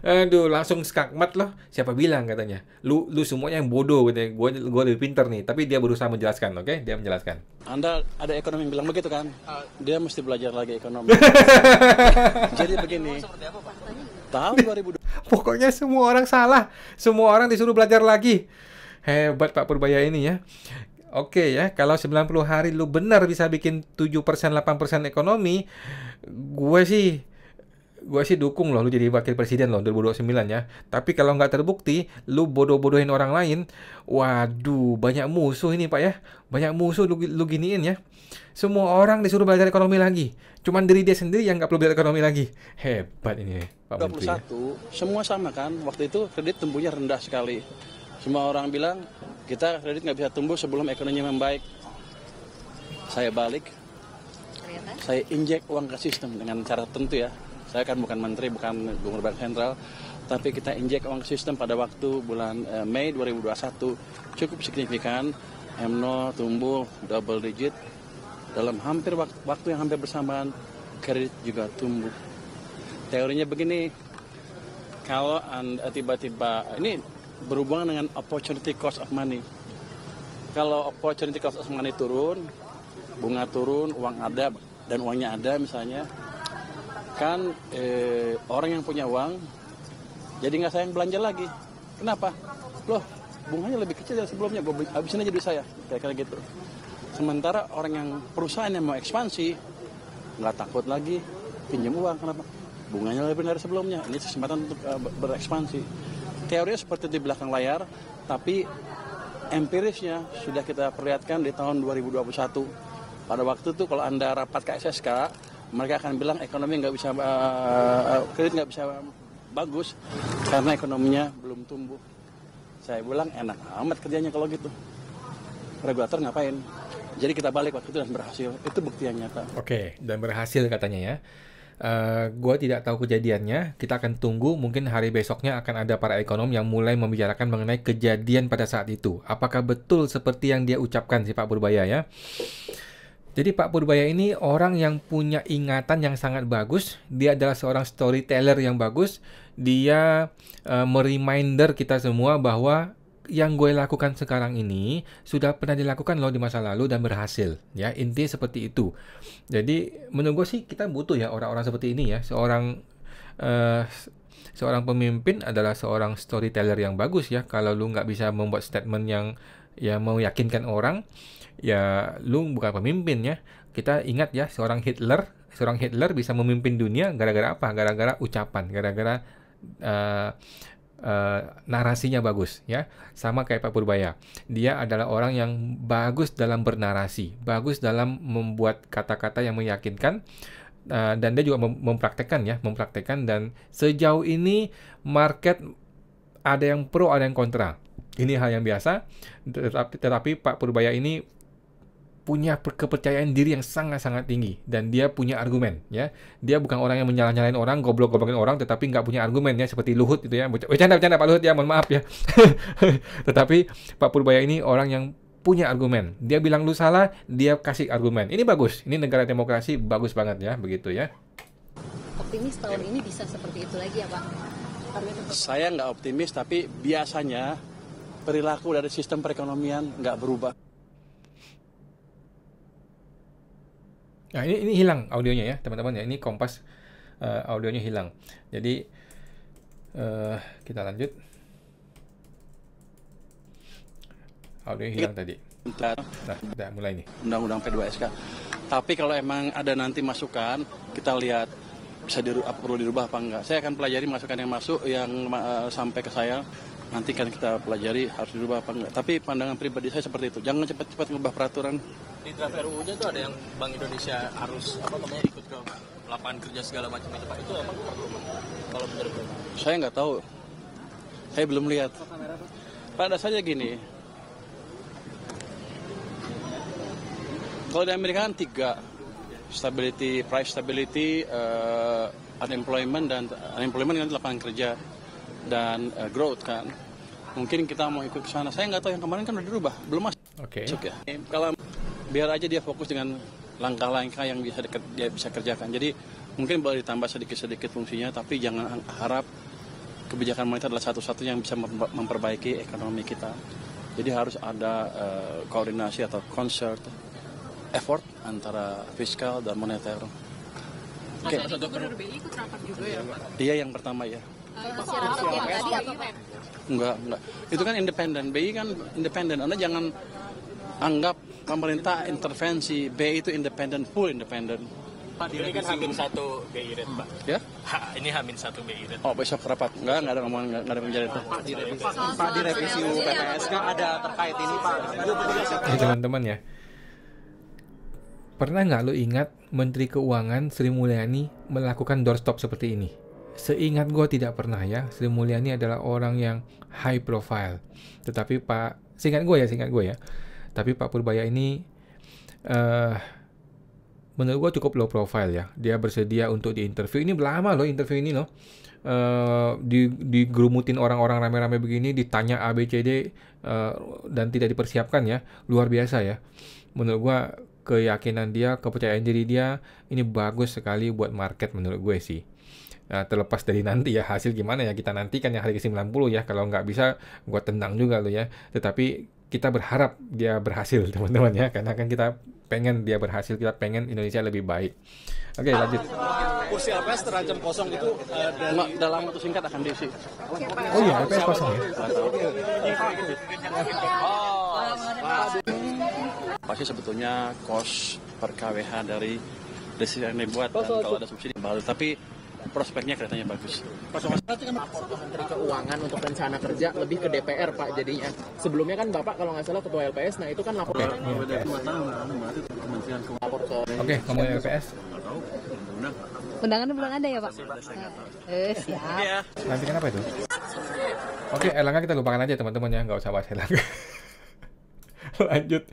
Aduh, langsung skakmat loh. Siapa bilang katanya. Lu semuanya yang bodoh katanya. Gua lebih pinter nih, tapi dia berusaha menjelaskan, oke? Dia menjelaskan. Anda ada ekonomi yang bilang begitu kan? Dia mesti belajar lagi ekonomi. Jadi begini. Tahun 2020. Pokoknya semua orang salah. Semua orang disuruh belajar lagi. Hebat Pak Purbaya ini ya. Oke ya, kalau 90 hari lu benar bisa bikin 7%, 8% ekonomi, gue sih dukung loh lu jadi wakil presiden loh 2029 ya. Tapi kalau nggak terbukti, lu bodoh-bodohin orang lain, waduh, banyak musuh ini Pak ya. Banyak musuh lu giniin ya. Semua orang disuruh belajar ekonomi lagi. Cuman diri dia sendiri yang nggak perlu belajar ekonomi lagi. Hebat ini Pak Menteri. 21, semua sama kan? Waktu itu kredit tumbuhnya rendah sekali. Semua orang bilang, kita kredit nggak bisa tumbuh sebelum ekonominya membaik. Saya balik, saya injek uang ke sistem dengan cara tentu ya. Saya kan bukan menteri, bukan gubernur bank sentral, tapi kita injek uang ke sistem pada waktu bulan Mei 2021 cukup signifikan. M0 tumbuh double digit dalam hampir waktu yang hampir bersamaan, kredit juga tumbuh. Teorinya begini, kalau Anda tiba-tiba ini berhubungan dengan opportunity cost of money. Kalau opportunity cost of money turun, bunga turun, uang ada dan uangnya ada misalnya, kan orang yang punya uang jadi nggak sayang belanja lagi. Kenapa? Loh, bunganya lebih kecil dari sebelumnya, gue habisin aja duit saya, kayak gitu. Sementara orang yang perusahaan yang mau ekspansi nggak takut lagi pinjam uang. Kenapa? Bunganya lebih dari sebelumnya. Ini kesempatan untuk berekspansi. Teorinya seperti di belakang layar, tapi empirisnya sudah kita perlihatkan di tahun 2021. Pada waktu itu kalau Anda rapat ke SSK, mereka akan bilang ekonomi nggak bisa, kredit nggak bisa bagus karena ekonominya belum tumbuh. Saya bilang enak amat kerjanya kalau gitu. Regulator ngapain? Jadi kita balik waktu itu dan berhasil. Itu bukti yang nyata. Oke, dan berhasil katanya ya. Gue tidak tahu kejadiannya. Kita akan tunggu. Mungkin hari besoknya akan ada para ekonom yang mulai membicarakan mengenai kejadian pada saat itu. Apakah betul seperti yang dia ucapkan si Pak Purbaya ya? Jadi Pak Purbaya ini orang yang punya ingatan yang sangat bagus. Dia adalah seorang storyteller yang bagus. Dia mereminder kita semua bahwa yang gue lakukan sekarang ini sudah pernah dilakukan loh di masa lalu dan berhasil. Ya, intinya seperti itu. Jadi menurut gue sih kita butuh ya orang-orang seperti ini ya. Seorang pemimpin adalah seorang storyteller yang bagus ya. Kalau lu nggak bisa membuat statement yang meyakinkan orang, ya lu bukan pemimpin ya. Kita ingat ya, seorang Hitler bisa memimpin dunia gara-gara apa? Gara-gara ucapan, gara-gara narasinya bagus ya. Sama kayak Pak Purbaya, dia adalah orang yang bagus dalam bernarasi, bagus dalam membuat kata-kata yang meyakinkan, Dan dia juga mempraktekkan dan sejauh ini market ada yang pro, ada yang kontra. Ini hal yang biasa, tetapi Pak Purbaya ini punya kepercayaan diri yang sangat-sangat tinggi dan dia punya argumen ya. Dia bukan orang yang menyalah-nyalain orang, goblok-goblokin orang, tetapi nggak punya argumen ya, seperti Luhut gitu ya. Bercanda Pak Luhut ya, mohon maaf ya. Tetapi Pak Purbaya ini orang yang punya argumen. Dia bilang lu salah, dia kasih argumen. Ini bagus. Ini negara demokrasi, bagus banget ya, begitu ya. Optimis tahun ini bisa seperti itu lagi ya Pak? Saya nggak optimis, tapi biasanya perilaku dari sistem perekonomian nggak berubah. Nah, ini hilang audionya ya, teman-teman ya. Ini Kompas audionya hilang. Jadi kita lanjut. Audionya hilang tadi. Nah, udah mulai nih. Undang-undang P2SK. Tapi kalau emang ada nanti masukan, kita lihat perlu dirubah apa enggak. Saya akan pelajari masukan yang masuk, yang sampai ke saya. Nanti kan kita pelajari harus dirubah apa enggak. Tapi pandangan pribadi saya seperti itu. Jangan cepat-cepat ngubah peraturan. Di draft RUU-nya tuh ada yang Bank Indonesia harus ikut ke lapangan kerja segala macam itu Pak. Itu emang perlu kalau menurut Bapak? Saya nggak tahu. Saya belum lihat. Pada saja gini. Kalau di Amerika kan 3. Stability, price stability, unemployment kan lapangan kerja dan growth kan. Mungkin kita mau ikut ke sana. Saya nggak tahu, yang kemarin kan udah dirubah, belum masuk. Oke. Ya. Kalau biar aja dia fokus dengan langkah-langkah yang dia bisa kerjakan. Jadi mungkin boleh ditambah sedikit-sedikit fungsinya, tapi jangan harap kebijakan moneter adalah satu-satunya yang bisa memperbaiki ekonomi kita. Jadi harus ada koordinasi atau concert effort antara fiskal dan moneter. Oke. Gubernur BI ikut rapat juga ya Pak? Iya, yang pertama ya. Masyarakat yang tadi apa Pak? Enggak. Itu kan independen. BI kan independen. Anda jangan anggap pemerintah intervensi. BI itu independen, full independen. Pak, ini kan H-1 BI rate Pak. Ya? Ini H-1 BI rate. Oh, besok rapat. Enggak ada ngomong, enggak ada penjara itu. Pak, di revisi UU PPSK ada terkait ini Pak. Teman-teman ya. Pernah nggak lo ingat Menteri Keuangan Sri Mulyani melakukan doorstop seperti ini? Seingat gue tidak pernah ya. Sri Mulyani adalah orang yang high profile. Tetapi seingat gue ya. Tapi Pak Purbaya ini menurut gue cukup low profile ya. Dia bersedia untuk diinterview. Ini lama loh interview ini loh. Digerumutin orang-orang rame-rame begini, ditanya ABCD dan tidak dipersiapkan ya. Luar biasa ya. Menurut gue keyakinan dia, kepercayaan diri dia ini bagus sekali buat market menurut gue sih. Nah, terlepas dari nanti ya hasil gimana ya, kita nantikan ya hari ke-90 ya. Kalau nggak bisa gue tendang juga lo ya. Tetapi kita berharap dia berhasil teman-teman ya, karena kan kita pengen dia berhasil, kita pengen Indonesia lebih baik. Oke, lanjut. Kursi LPS terancam kosong itu dalam waktu singkat akan diisi. Oh iya, LPS kosong ya. Pasti sebetulnya cost per KWH dari decision yang dibuat, dan kalau ada subsidi baru, tapi prospeknya kelihatannya bagus. Menteri Keuangan untuk rencana kerja lebih ke DPR Pak jadinya. Sebelumnya kan Bapak kalau nggak salah ketua LPS, nah itu kan lapor ke ngomongin LPS. Undangannya belum ada ya Pak? Siap. Nanti kenapa itu? Oke, Erlangga kita lupakan aja teman-teman ya, nggak usah bahas Erlangga. Lanjut.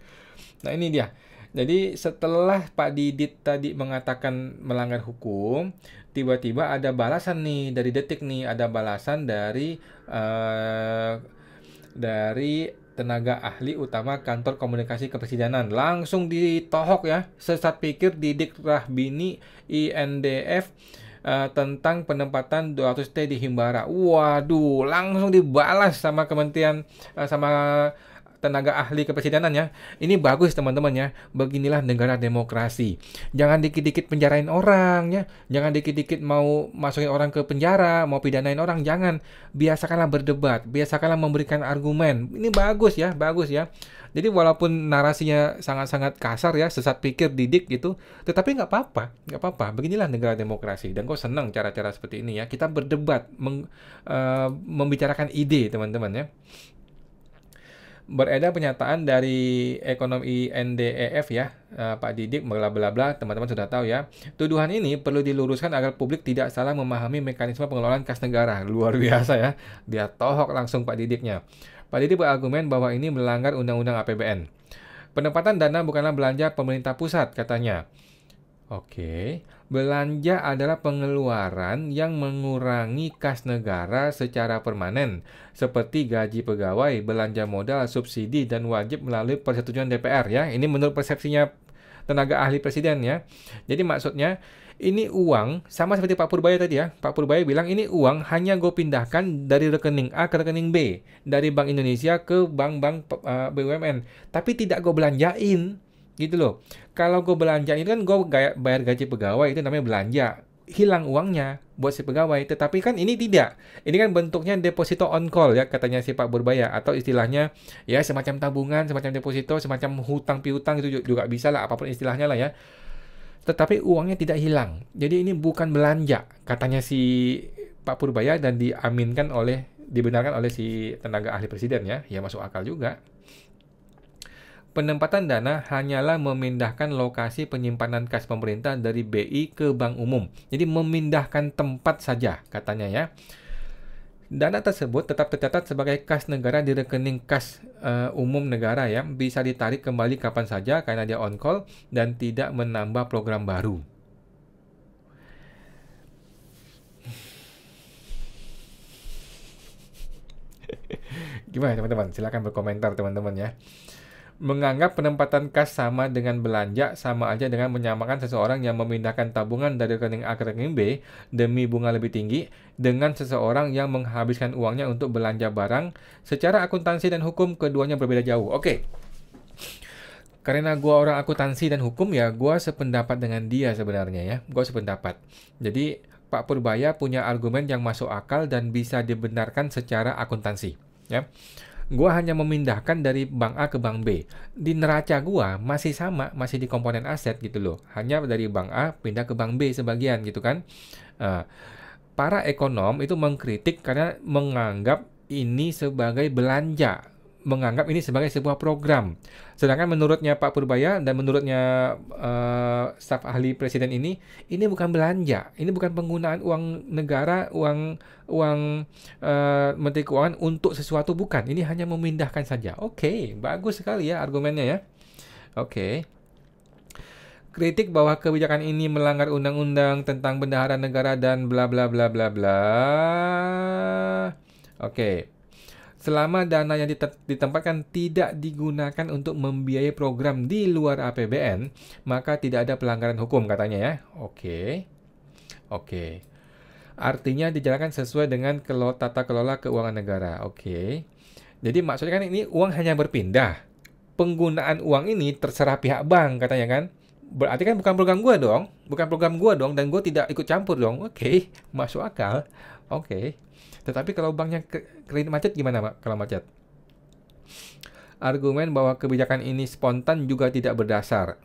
Nah ini dia. Jadi setelah Pak Didit tadi mengatakan melanggar hukum, tiba-tiba ada balasan nih dari Detik nih, ada balasan dari tenaga ahli utama Kantor Komunikasi Kepresidenan. Langsung ditohok ya, sesat pikir Didik Rahbini INDF tentang penempatan 200T di Himbara. Waduh, langsung dibalas sama kementerian sama tenaga ahli kepresidenan ya. Ini bagus teman-teman ya. Beginilah negara demokrasi. Jangan dikit-dikit penjarain orang ya. Jangan dikit-dikit mau masukin orang ke penjara, mau pidanain orang. Jangan. Biasakanlah berdebat. Biasakanlah memberikan argumen. Ini bagus ya, bagus ya. Jadi walaupun narasinya sangat-sangat kasar ya, sesat pikir Didik gitu, tetapi nggak apa-apa, nggak apa-apa. Beginilah negara demokrasi. Dan gue senang cara-cara seperti ini ya. Kita berdebat, membicarakan ide teman-teman ya. Beredar pernyataan dari ekonomi NDEF ya, Pak Didik, bla bla bla, teman-teman sudah tahu ya. Tuduhan ini perlu diluruskan agar publik tidak salah memahami mekanisme pengelolaan kas negara. Luar biasa ya, dia tohok langsung Pak Didiknya. Pak Didik berargumen bahwa ini melanggar Undang-Undang APBN. Penempatan dana bukanlah belanja pemerintah pusat, katanya. Oke, belanja adalah pengeluaran yang mengurangi kas negara secara permanen, seperti gaji pegawai, belanja modal, subsidi, dan wajib melalui persetujuan DPR ya. Ini menurut persepsinya tenaga ahli presiden ya. Jadi maksudnya, ini uang, sama seperti Pak Purbaya tadi ya. Pak Purbaya bilang ini uang hanya gue pindahkan dari rekening A ke rekening B, dari Bank Indonesia ke bank-bank BUMN, tapi tidak gue belanjain. Gitu loh. Kalau gue belanja ini kan gue bayar gaji pegawai, itu namanya belanja. Hilang uangnya buat si pegawai. Tetapi kan ini tidak. Ini kan bentuknya deposito on call ya, katanya si Pak Purbaya. Atau istilahnya ya semacam tabungan, semacam deposito, semacam hutang piutang, itu juga bisa lah, apapun istilahnya lah ya. Tetapi uangnya tidak hilang. Jadi ini bukan belanja, katanya si Pak Purbaya, dan dibenarkan oleh si tenaga ahli presiden ya. Ya masuk akal juga. Penempatan dana hanyalah memindahkan lokasi penyimpanan kas pemerintah dari BI ke bank umum. Jadi memindahkan tempat saja, katanya ya. Dana tersebut tetap tercatat sebagai kas negara di rekening kas umum negara ya. Bisa ditarik kembali kapan saja karena dia on call dan tidak menambah program baru. Gimana teman-teman? Silakan berkomentar teman-teman ya. Menganggap penempatan kas sama dengan belanja sama aja dengan menyamakan seseorang yang memindahkan tabungan dari rekening A ke rekening B demi bunga lebih tinggi dengan seseorang yang menghabiskan uangnya untuk belanja barang. Secara akuntansi dan hukum keduanya berbeda jauh. Oke. Karena gua orang akuntansi dan hukum ya, gua sependapat dengan dia sebenarnya ya. Gua sependapat. Jadi Pak Purbaya punya argumen yang masuk akal dan bisa dibenarkan secara akuntansi ya. Gua hanya memindahkan dari bank A ke bank B. Di neraca gua masih sama, masih di komponen aset gitu loh. Hanya dari bank A pindah ke bank B sebagian gitu kan. Para ekonom itu mengkritik karena menganggap ini sebagai belanja. Menganggap ini sebagai sebuah program. Sedangkan menurutnya Pak Purbaya dan menurutnya staf ahli presiden ini bukan belanja. Ini bukan penggunaan uang negara, uang Menteri Keuangan untuk sesuatu, bukan. Ini hanya memindahkan saja. Oke, bagus sekali ya argumennya ya. Oke. Kritik bahwa kebijakan ini melanggar undang-undang tentang bendahara negara dan bla bla bla bla bla. Oke. Selama dana yang ditempatkan tidak digunakan untuk membiayai program di luar APBN, maka tidak ada pelanggaran hukum, katanya ya. Oke. Artinya dijalankan sesuai dengan tata kelola keuangan negara. Oke. Jadi maksudnya kan ini uang hanya berpindah. Penggunaan uang ini terserah pihak bank, katanya kan. Berarti kan bukan program gua dong. Bukan program gua dong, dan gua tidak ikut campur dong. Oke. Masuk akal. Oke. Tetapi kalau banknya kredit macet gimana Pak kalau macet? Argumen bahwa kebijakan ini spontan juga tidak berdasar.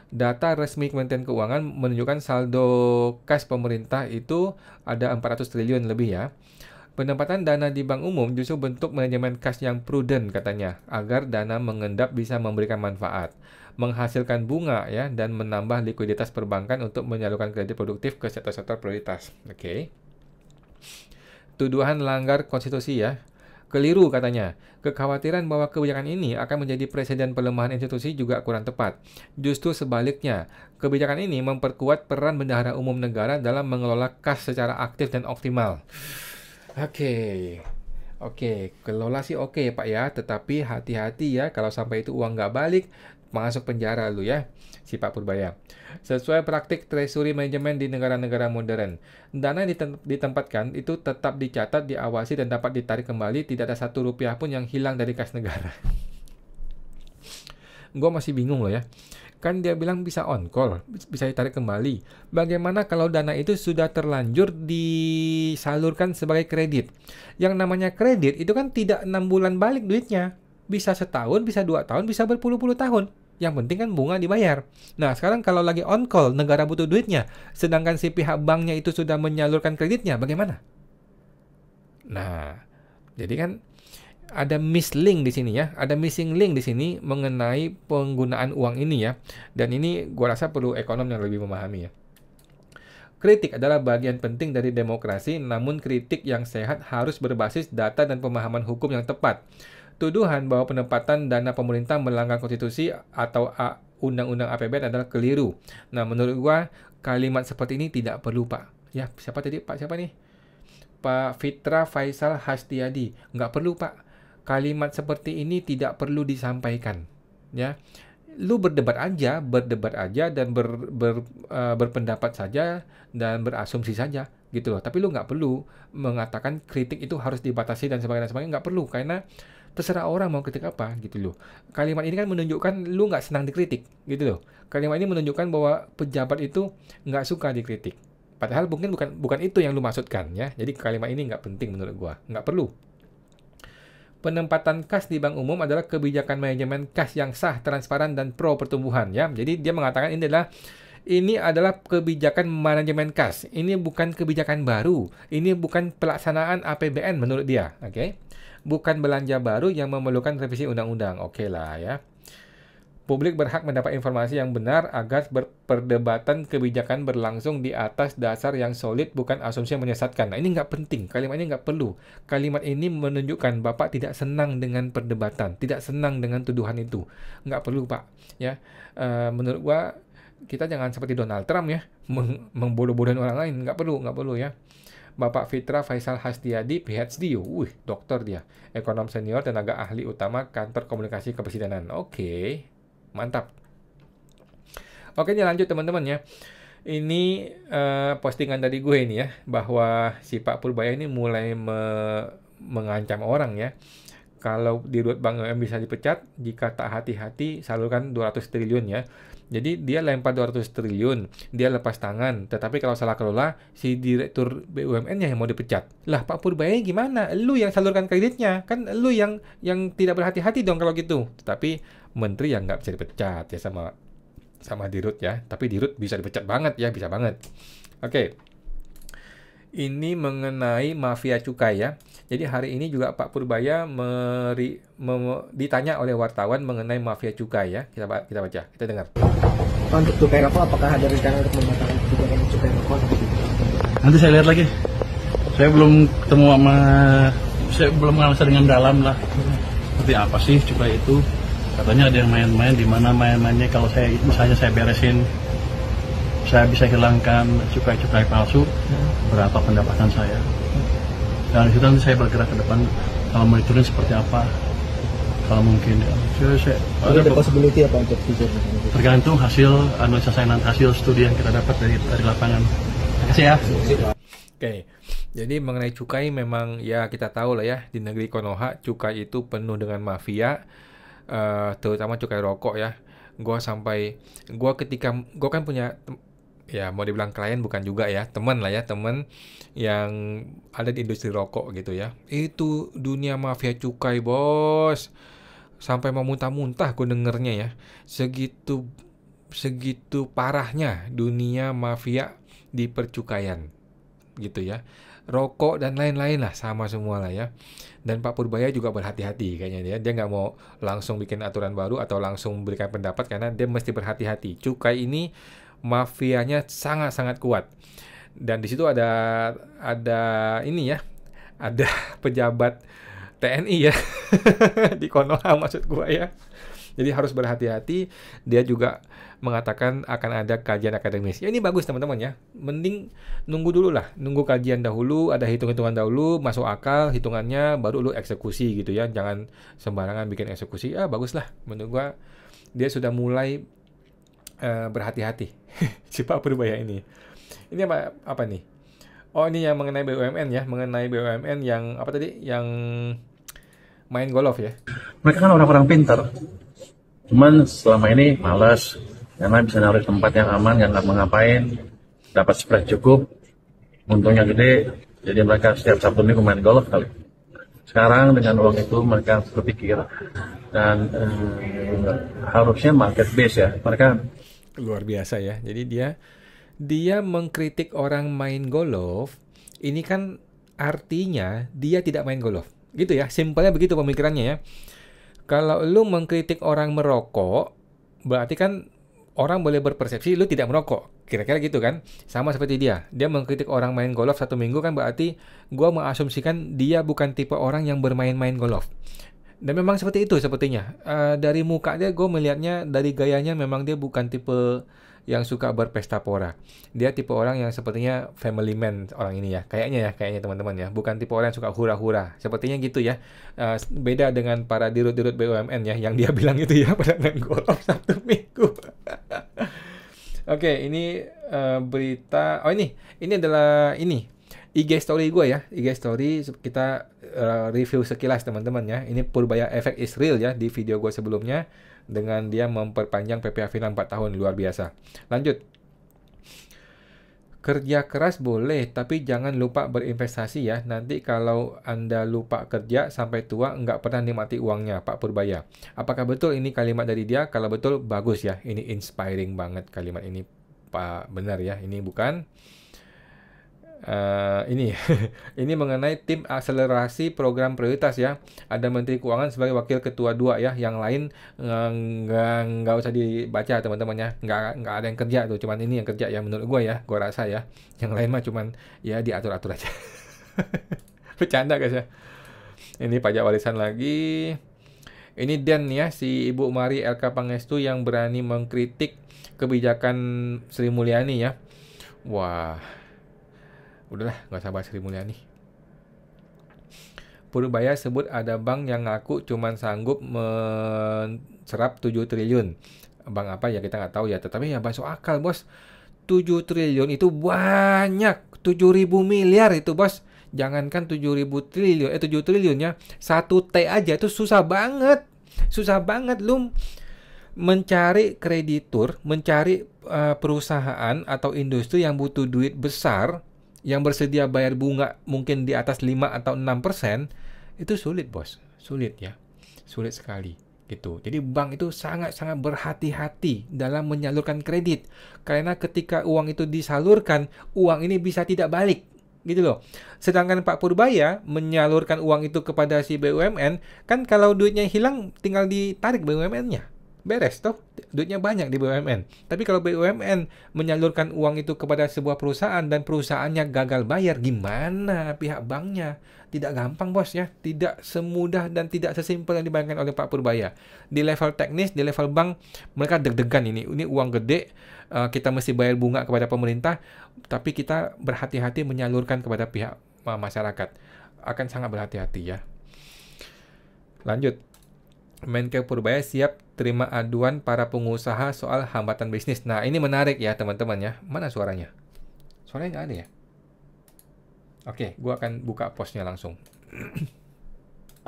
Data resmi Kementerian Keuangan menunjukkan saldo kas pemerintah itu ada 400 triliun lebih ya. Penempatan dana di bank umum justru bentuk manajemen kas yang prudent katanya, agar dana mengendap bisa memberikan manfaat, menghasilkan bunga ya, dan menambah likuiditas perbankan untuk menyalurkan kredit produktif ke sektor-sektor prioritas. Oke. Tuduhan langgar konstitusi ya. Keliru katanya. Kekhawatiran bahwa kebijakan ini akan menjadi presiden pelemahan institusi juga kurang tepat. Justru sebaliknya, kebijakan ini memperkuat peran bendahara umum negara dalam mengelola kas secara aktif dan optimal. Oke, kelola sih oke Pak ya, tetapi hati-hati ya kalau sampai itu uang nggak balik, masuk penjara lu ya, si Pak Purbaya. Sesuai praktik treasury management di negara-negara modern, dana yang ditempatkan itu tetap dicatat, diawasi, dan dapat ditarik kembali. Tidak ada satu rupiah pun yang hilang dari kas negara. Gue masih bingung loh ya. Kan dia bilang bisa on call, bisa ditarik kembali. Bagaimana kalau dana itu sudah terlanjur disalurkan sebagai kredit? Yang namanya kredit itu kan tidak 6 bulan balik duitnya. Bisa setahun, bisa 2 tahun, bisa berpuluh-puluh tahun. Yang penting kan bunga dibayar. Nah, sekarang kalau lagi on call, negara butuh duitnya, sedangkan si pihak banknya itu sudah menyalurkan kreditnya, bagaimana? Nah, jadi kan ada mislink di sini ya, ada missing link di sini mengenai penggunaan uang ini ya. Dan ini gua rasa perlu ekonom yang lebih memahami ya. Kritik adalah bagian penting dari demokrasi, namun kritik yang sehat harus berbasis data dan pemahaman hukum yang tepat. Tuduhan bahwa penempatan dana pemerintah melanggar konstitusi atau undang-undang APBN adalah keliru. Nah, menurut gua kalimat seperti ini tidak perlu, Pak. Ya, siapa tadi? Pak siapa nih? Pak Fitra Faisal Hastiadi. Nggak perlu, Pak. Kalimat seperti ini tidak perlu disampaikan. Ya, lu berdebat aja dan berpendapat saja dan berasumsi saja gitu loh. Tapi lu nggak perlu mengatakan kritik itu harus dibatasi dan sebagainya. Nggak perlu, karena terserah orang mau kritik apa gitu loh. Kalimat ini kan menunjukkan lu nggak senang dikritik gitu loh. Kalimat ini menunjukkan bahwa pejabat itu nggak suka dikritik. Padahal mungkin bukan itu yang lu maksudkan ya. Jadi kalimat ini nggak penting menurut gua, nggak perlu. Penempatan kas di bank umum adalah kebijakan manajemen kas yang sah, transparan, dan pro pertumbuhan ya. Jadi dia mengatakan ini adalah kebijakan manajemen kas. Ini bukan kebijakan baru. Ini bukan pelaksanaan APBN menurut dia. Oke. Bukan belanja baru yang memerlukan revisi undang-undang. Oke lah ya. Publik berhak mendapat informasi yang benar agar perdebatan kebijakan berlangsung di atas dasar yang solid, bukan asumsi yang menyesatkan. Nah, ini nggak penting. Kalimat ini nggak perlu. Kalimat ini menunjukkan Bapak tidak senang dengan perdebatan, tidak senang dengan tuduhan itu. Nggak perlu, Pak. Ya, menurut gua kita jangan seperti Donald Trump ya, membodoh-bodohin orang lain. Nggak perlu ya. Bapak Fitra Faisal Hastiadi, PhD, dokter dia, ekonom senior, tenaga ahli utama kantor komunikasi kepresidenan. Oke. Mantap. Oke, ini lanjut teman-teman ya. Ini postingan dari gue ini ya, bahwa si Pak Purbaya ini mulai mengancam orang ya. Kalau di Dirut Bank BUMN bisa dipecat jika tak hati-hati salurkan 200 triliun ya. Jadi dia lempar 200 triliun, dia lepas tangan. Tetapi kalau salah kelola, si direktur BUMN-nya yang mau dipecat. Lah Pak Purbaya gimana? Lu yang salurkan kreditnya. Kan lu yang tidak berhati-hati dong kalau gitu. Tetapi menteri yang nggak bisa dipecat ya sama Dirut ya. Tapi Dirut bisa dipecat banget ya, bisa banget. Oke. Ini mengenai mafia cukai ya. Jadi hari ini juga Pak Purbaya ditanya oleh wartawan mengenai mafia cukai ya. Kita baca, kita dengar. Untuk cukai rokok, apakah ada rencana untuk membatalkan kebijakan cukai rokok? Nanti saya lihat lagi. Saya belum ketemu saya belum menganalisa dengan dalam lah. Seperti apa sih cukai itu? Katanya ada yang main-main, di mana main-mainnya kalau misalnya saya beresin, saya bisa hilangkan cukai-cukai palsu, berapa pendapatan saya. Dan di situ nanti saya bergerak ke depan, kalau monitoring seperti apa, kalau mungkin ya. Ada possibility apa untuk future? Tergantung hasil analisa saya nanti, hasil studi yang kita dapat dari lapangan. Terima kasih ya. Oke, jadi mengenai cukai memang ya kita tahu lah ya, di negeri Konoha cukai itu penuh dengan mafia, terutama cukai rokok ya. Gue kan punya ya mau dibilang klien bukan juga ya, teman lah ya, teman yang ada di industri rokok gitu ya. Itu dunia mafia cukai bos, sampai mau muntah-muntah gue dengernya ya. Segitu parahnya dunia mafia di percukaian gitu ya. Rokok dan lain-lain lah, sama semua lah ya. Dan Pak Purbaya juga berhati-hati kayaknya dia nggak mau langsung bikin aturan baru atau langsung memberikan pendapat, karena dia mesti berhati-hati. Cukai ini mafianya sangat-sangat kuat. Dan di situ ada ini ya, ada pejabat TNI ya di Konoha maksud gua ya. Jadi harus berhati-hati. Dia juga mengatakan akan ada kajian akademis. Ya ini bagus teman-teman ya. Mending nunggu dulu lah, nunggu kajian dahulu, ada hitung-hitungan dahulu, masuk akal hitungannya, baru lu eksekusi gitu ya. Jangan sembarangan bikin eksekusi. Bagus lah menurut gua. Dia sudah mulai berhati-hati si Pak Purbaya ini. Ini apa nih? Oh, ini yang mengenai BUMN ya, mengenai BUMN yang apa tadi? Yang main golf ya. Mereka kan orang-orang pintar. Cuman selama ini malas karena bisa naruh tempat yang aman, yang nggak ngapain, dapat spread cukup, untungnya gede, jadi mereka setiap Sabtu minggu main golf kali. Sekarang dengan uang itu mereka berpikir dan harusnya market base ya, mereka luar biasa ya. Jadi dia mengkritik orang main golf. Ini kan artinya dia tidak main golf. Gitu ya, simpelnya begitu pemikirannya ya. Kalau lu mengkritik orang merokok, berarti kan orang boleh berpersepsi lu tidak merokok. Kira-kira gitu kan. Sama seperti dia. Dia mengkritik orang main golf 1 minggu kan berarti gua mengasumsikan dia bukan tipe orang yang bermain-main golf. Dan memang seperti itu sepertinya. Dari muka dia gue melihatnya, dari gayanya memang dia bukan tipe yang suka berpesta pora. Dia tipe orang yang sepertinya family man orang ini ya. Kayaknya teman-teman ya. Bukan tipe orang yang suka hura-hura. Sepertinya gitu ya. Beda dengan para dirut-dirut BUMN ya. Yang dia bilang itu ya pada main golf 1 minggu. Oke, ini berita. Oh ini adalah IG story gue ya. IG story kita review sekilas teman-teman ya. Ini Purbaya Effect is real ya di video gue sebelumnya. Dengan dia memperpanjang PPA final 4 tahun. Luar biasa. Lanjut. Kerja keras boleh, tapi jangan lupa berinvestasi ya. Nanti kalau Anda lupa kerja sampai tua, nggak pernah nikmati uangnya, Pak Purbaya. Apakah betul ini kalimat dari dia? Kalau betul, bagus ya. Ini inspiring banget kalimat ini, Pak. Benar ya, ini bukan. Ini mengenai tim akselerasi program prioritas ya. Ada Menteri Keuangan sebagai wakil ketua 2 ya. Yang lain nggak usah dibaca teman-teman ya. Nggak ada yang kerja tuh. Cuman ini yang kerja ya menurut gue ya. Gue rasa ya. Yang lain mah cuman ya diatur-atur aja. Bercanda guys ya. Ini pajak warisan lagi. Ini Dan ya, si Ibu Mari LK Pangestu yang berani mengkritik kebijakan Sri Mulyani ya. Wah. Udahlah, nggak usah bahas Sri Mulyani. Purbaya sebut ada bank yang ngaku cuman sanggup menserap 7 triliun. Bank apa ya kita nggak tahu ya, tetapi ya masuk akal bos. 7 triliun itu banyak. 7.000 miliar itu bos. Jangankan 7.000 triliun, 7 triliun ya. 1 T aja itu susah banget. Susah banget lu mencari kreditur, mencari perusahaan atau industri yang butuh duit besar, yang bersedia bayar bunga mungkin di atas 5 atau 6%, itu sulit bos. Sulit ya. Sulit sekali. Gitu. Jadi bank itu sangat-sangat berhati-hati dalam menyalurkan kredit. Karena ketika uang itu disalurkan, uang ini bisa tidak balik. Gitu loh. Sedangkan Pak Purbaya menyalurkan uang itu kepada si BUMN, kan kalau duitnya hilang tinggal ditarik BUMN-nya. Beres toh, duitnya banyak di BUMN. Tapi kalau BUMN menyalurkan uang itu kepada sebuah perusahaan dan perusahaannya gagal bayar, gimana pihak banknya? Tidak gampang bos ya, tidak semudah dan tidak sesimpel yang dibayangkan oleh Pak Purbaya. Di level teknis, di level bank, mereka deg-degan ini uang gede, kita mesti bayar bunga kepada pemerintah, tapi kita berhati-hati menyalurkan kepada pihak masyarakat. Akan sangat berhati-hati ya. Lanjut. Menkeu Purbaya siap terima aduan para pengusaha soal hambatan bisnis. Nah, ini menarik ya teman-teman ya. Mana suaranya? Suaranya nggak ada ya? Oke, gua akan buka postnya langsung.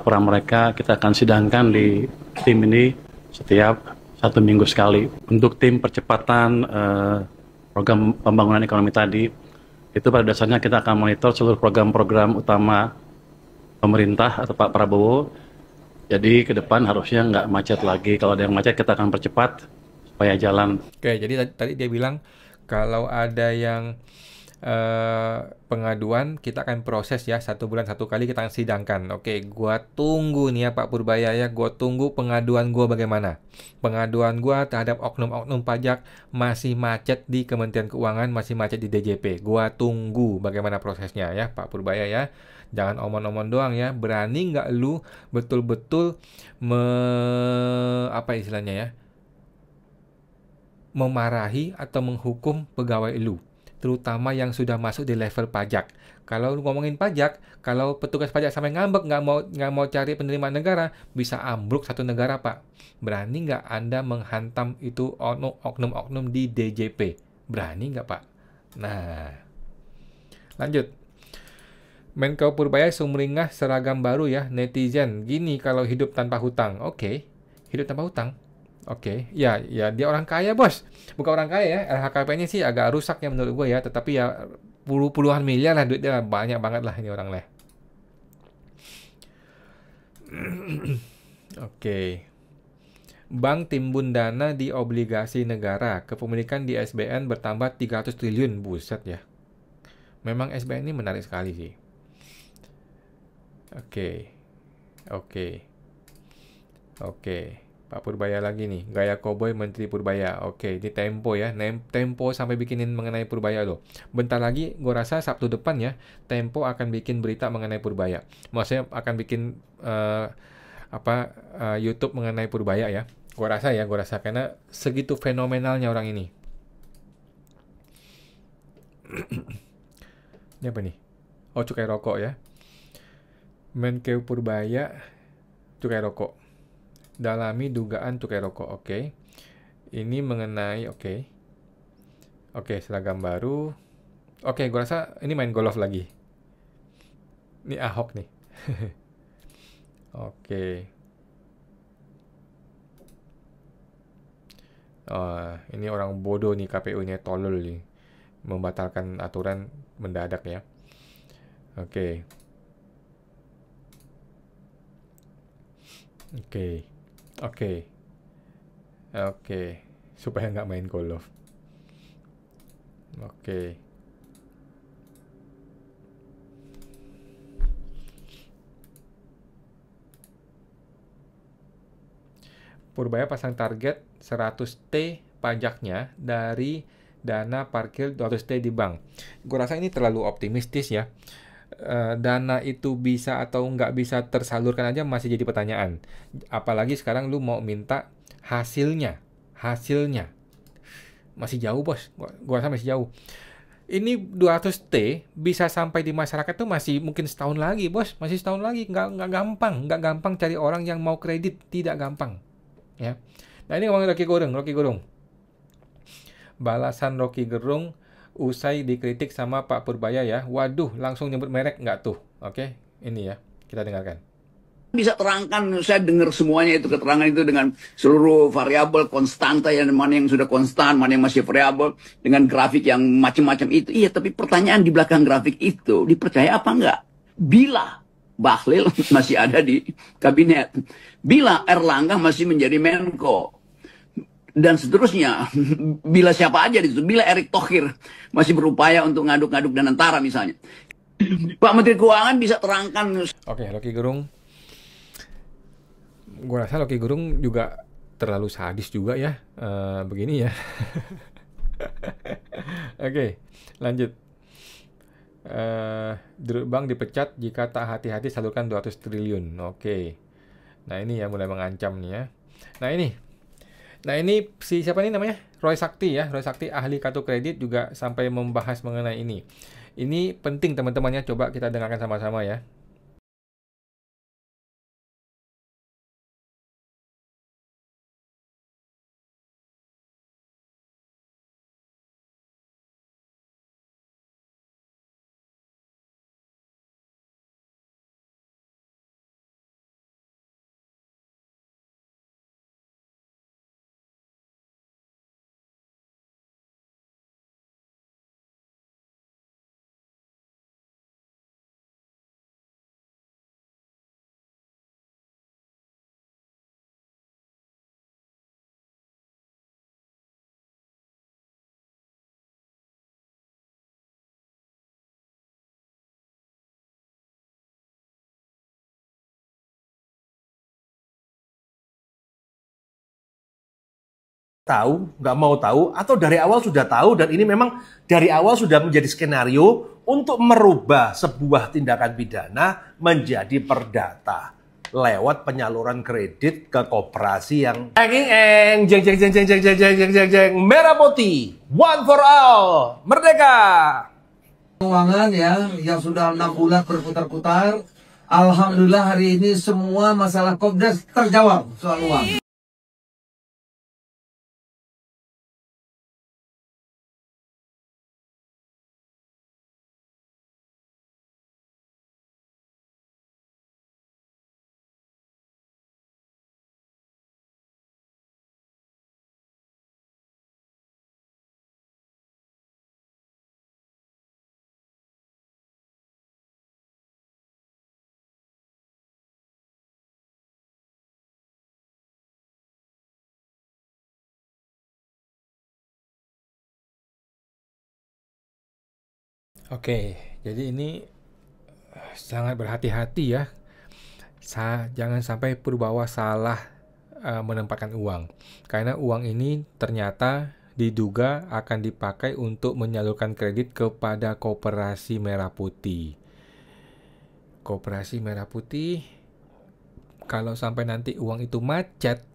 Laporan mereka kita akan sidangkan di tim ini setiap 1 minggu sekali. Untuk tim percepatan program pembangunan ekonomi tadi, itu pada dasarnya kita akan monitor seluruh program-program utama pemerintah atau Pak Prabowo. Jadi ke depan harusnya nggak macet lagi. Kalau ada yang macet kita akan percepat supaya jalan. Oke, jadi tadi dia bilang kalau ada yang pengaduan kita akan proses ya 1 bulan 1 kali kita akan sidangkan. Oke, gua tunggu nih ya Pak Purbaya ya. Gua tunggu pengaduan gua bagaimana. Pengaduan gua terhadap oknum-oknum pajak masih macet di Kementerian Keuangan, masih macet di DJP. Gua tunggu bagaimana prosesnya ya Pak Purbaya ya. Jangan omong-omong doang ya. Berani nggak lu betul-betul apa istilahnya ya? Memarahi atau menghukum pegawai lu, terutama yang sudah masuk di level pajak. Kalau ngomongin pajak, kalau petugas pajak sampai ngambek nggak mau cari penerimaan negara, bisa ambruk satu negara Pak. Berani nggak Anda menghantam itu oknum-oknum di DJP? Berani nggak Pak? Nah, lanjut. Menkeu Purbaya sumringah seragam baru ya, netizen. Gini kalau hidup tanpa hutang. Oke, hidup tanpa hutang. Oke, ya dia orang kaya bos. Bukan orang kaya ya, LHKPN-nya sih agak rusak ya menurut gue ya. Tetapi ya puluhan miliar lah duitnya, banyak banget lah ini orang lah. Oke. Bank timbun dana di obligasi negara. Kepemilikan di SBN bertambah 300 triliun. Buset ya. Memang SBN ini menarik sekali sih. Oke. Oke. Oke. Pak Purbaya lagi nih. Gaya koboi Menteri Purbaya. Oke, ini Tempo ya. Tempo sampai bikinin mengenai Purbaya loh. Bentar lagi, gue rasa Sabtu depan ya, Tempo akan bikin berita mengenai Purbaya. Maksudnya akan bikin YouTube mengenai Purbaya ya. Gue rasa karena segitu fenomenalnya orang ini. Ini apa nih? Oh, cukai rokok ya. Menkeu Purbaya, cukai rokok. Dalami dugaan cukai rokok. Oke. Ini mengenai Oke, seragam baru. Oke, gue rasa ini main golf lagi. Ini Ahok nih. Oke. Ini orang bodoh nih, KPU-nya tolol nih. Membatalkan aturan mendadak ya. Oke. Supaya nggak main golf. Oke. Purbaya pasang target 100T pajaknya dari dana parkir 200T di bank. Gue rasa ini terlalu optimistis ya. Dana itu bisa atau nggak bisa tersalurkan aja masih jadi pertanyaan. Apalagi sekarang lu mau minta hasilnya. Masih jauh bos, gua rasa masih jauh. Ini 200T bisa sampai di masyarakat tuh masih mungkin setahun lagi bos. Masih setahun lagi, nggak gampang cari orang yang mau kredit, tidak gampang. Ya. Nah ini ngomongin Rocky Gerung. Balasan Rocky Gerung usai dikritik sama Pak Purbaya ya. Waduh, langsung nyebut merek nggak tuh? Oke, ini ya, kita dengarkan. Bisa terangkan, saya dengar semuanya itu keterangan itu dengan seluruh variabel konstanta, yang mana yang sudah konstan, mana yang masih variabel, dengan grafik yang macam-macam itu. Iya, tapi pertanyaan di belakang grafik itu dipercaya apa enggak? Bila Bahlil masih ada di kabinet, bila Erlangga masih menjadi Menko, dan seterusnya, bila siapa aja di situ, bila Erick Thohir masih berupaya untuk ngaduk-ngaduk dan antara misalnya. Pak Menteri Keuangan bisa terangkan. Oke, Rocky Gerung. Gue rasa Rocky Gerung juga terlalu sadis juga ya, begini ya. Oke, lanjut. Dirut Bank dipecat jika tak hati-hati salurkan 200 triliun. Oke. Nah ini ya mulai mengancam nih ya. Nah ini si siapa nih namanya? Roy Sakti ya. Roy Sakti ahli kartu kredit juga sampai membahas mengenai ini. Ini penting teman-temannya, coba kita dengarkan sama-sama ya. Tahu, nggak mau tahu, atau dari awal sudah tahu, dan ini memang dari awal sudah menjadi skenario untuk merubah sebuah tindakan pidana menjadi perdata lewat penyaluran kredit ke koperasi yang jeng merah putih, one for all, merdeka. Keuangan ya yang sudah 6 bulan berputar-putar, alhamdulillah hari ini semua masalah Kopdas terjawab soal uang. Oke, jadi ini sangat berhati-hati ya. Jangan sampai Purbawa salah menempatkan uang, karena uang ini ternyata diduga akan dipakai untuk menyalurkan kredit kepada Koperasi Merah Putih. Koperasi Merah Putih, kalau sampai nanti uang itu macet,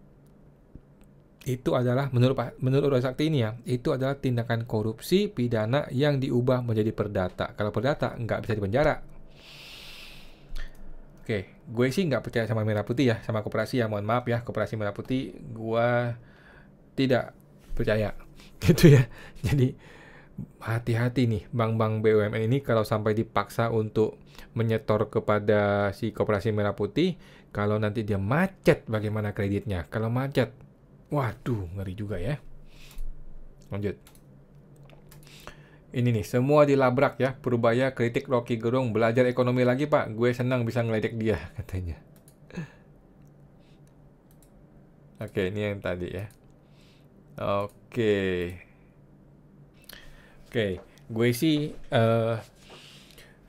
itu adalah menurut Roy Sakti ini ya, itu adalah tindakan korupsi pidana yang diubah menjadi perdata. Kalau perdata nggak bisa dipenjara. Oke, gue sih nggak percaya sama Merah Putih ya, sama koperasi ya, mohon maaf ya, Koperasi Merah Putih gue tidak percaya gitu ya. Jadi hati-hati nih bank-bank BUMN ini kalau sampai dipaksa untuk menyetor kepada si Koperasi Merah Putih, kalau nanti dia macet bagaimana kreditnya? Kalau macet, waduh, ngeri juga ya. Lanjut. Ini nih, semua dilabrak ya. Purbaya kritik Rocky Gerung, belajar ekonomi lagi Pak. Gue senang bisa ngeledek dia, katanya. Oke, ini yang tadi ya. Oke, gue sih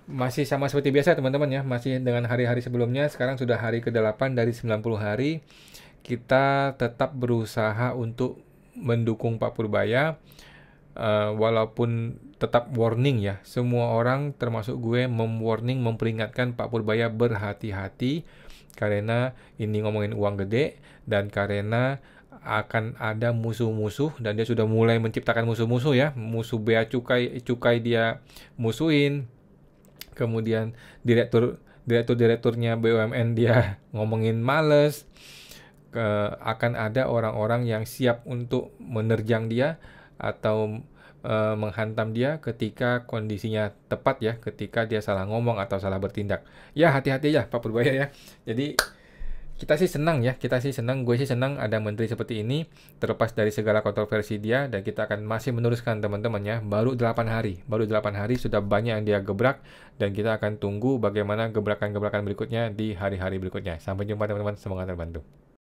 masih sama seperti biasa teman-teman ya. Masih dengan hari-hari sebelumnya. Sekarang sudah hari ke-8 dari 90 hari. Kita tetap berusaha untuk mendukung Pak Purbaya. Walaupun tetap warning ya, semua orang termasuk gue warning, memperingatkan Pak Purbaya berhati-hati, karena ini ngomongin uang gede, dan karena akan ada musuh-musuh, dan dia sudah mulai menciptakan musuh-musuh ya, musuh bea cukai dia musuhin, kemudian direkturnya BUMN dia ngomongin males, akan ada orang-orang yang siap untuk menerjang dia atau menghantam dia ketika kondisinya tepat ya, ketika dia salah ngomong atau salah bertindak. Ya hati-hati ya Pak Purbaya ya. Jadi kita sih senang ya, gue sih senang ada menteri seperti ini, terlepas dari segala kontroversi dia, dan kita akan masih meneruskan teman-teman ya. Baru 8 hari sudah banyak yang dia gebrak, dan kita akan tunggu bagaimana gebrakan-gebrakan berikutnya di hari-hari berikutnya. Sampai jumpa teman-teman, semoga terbantu.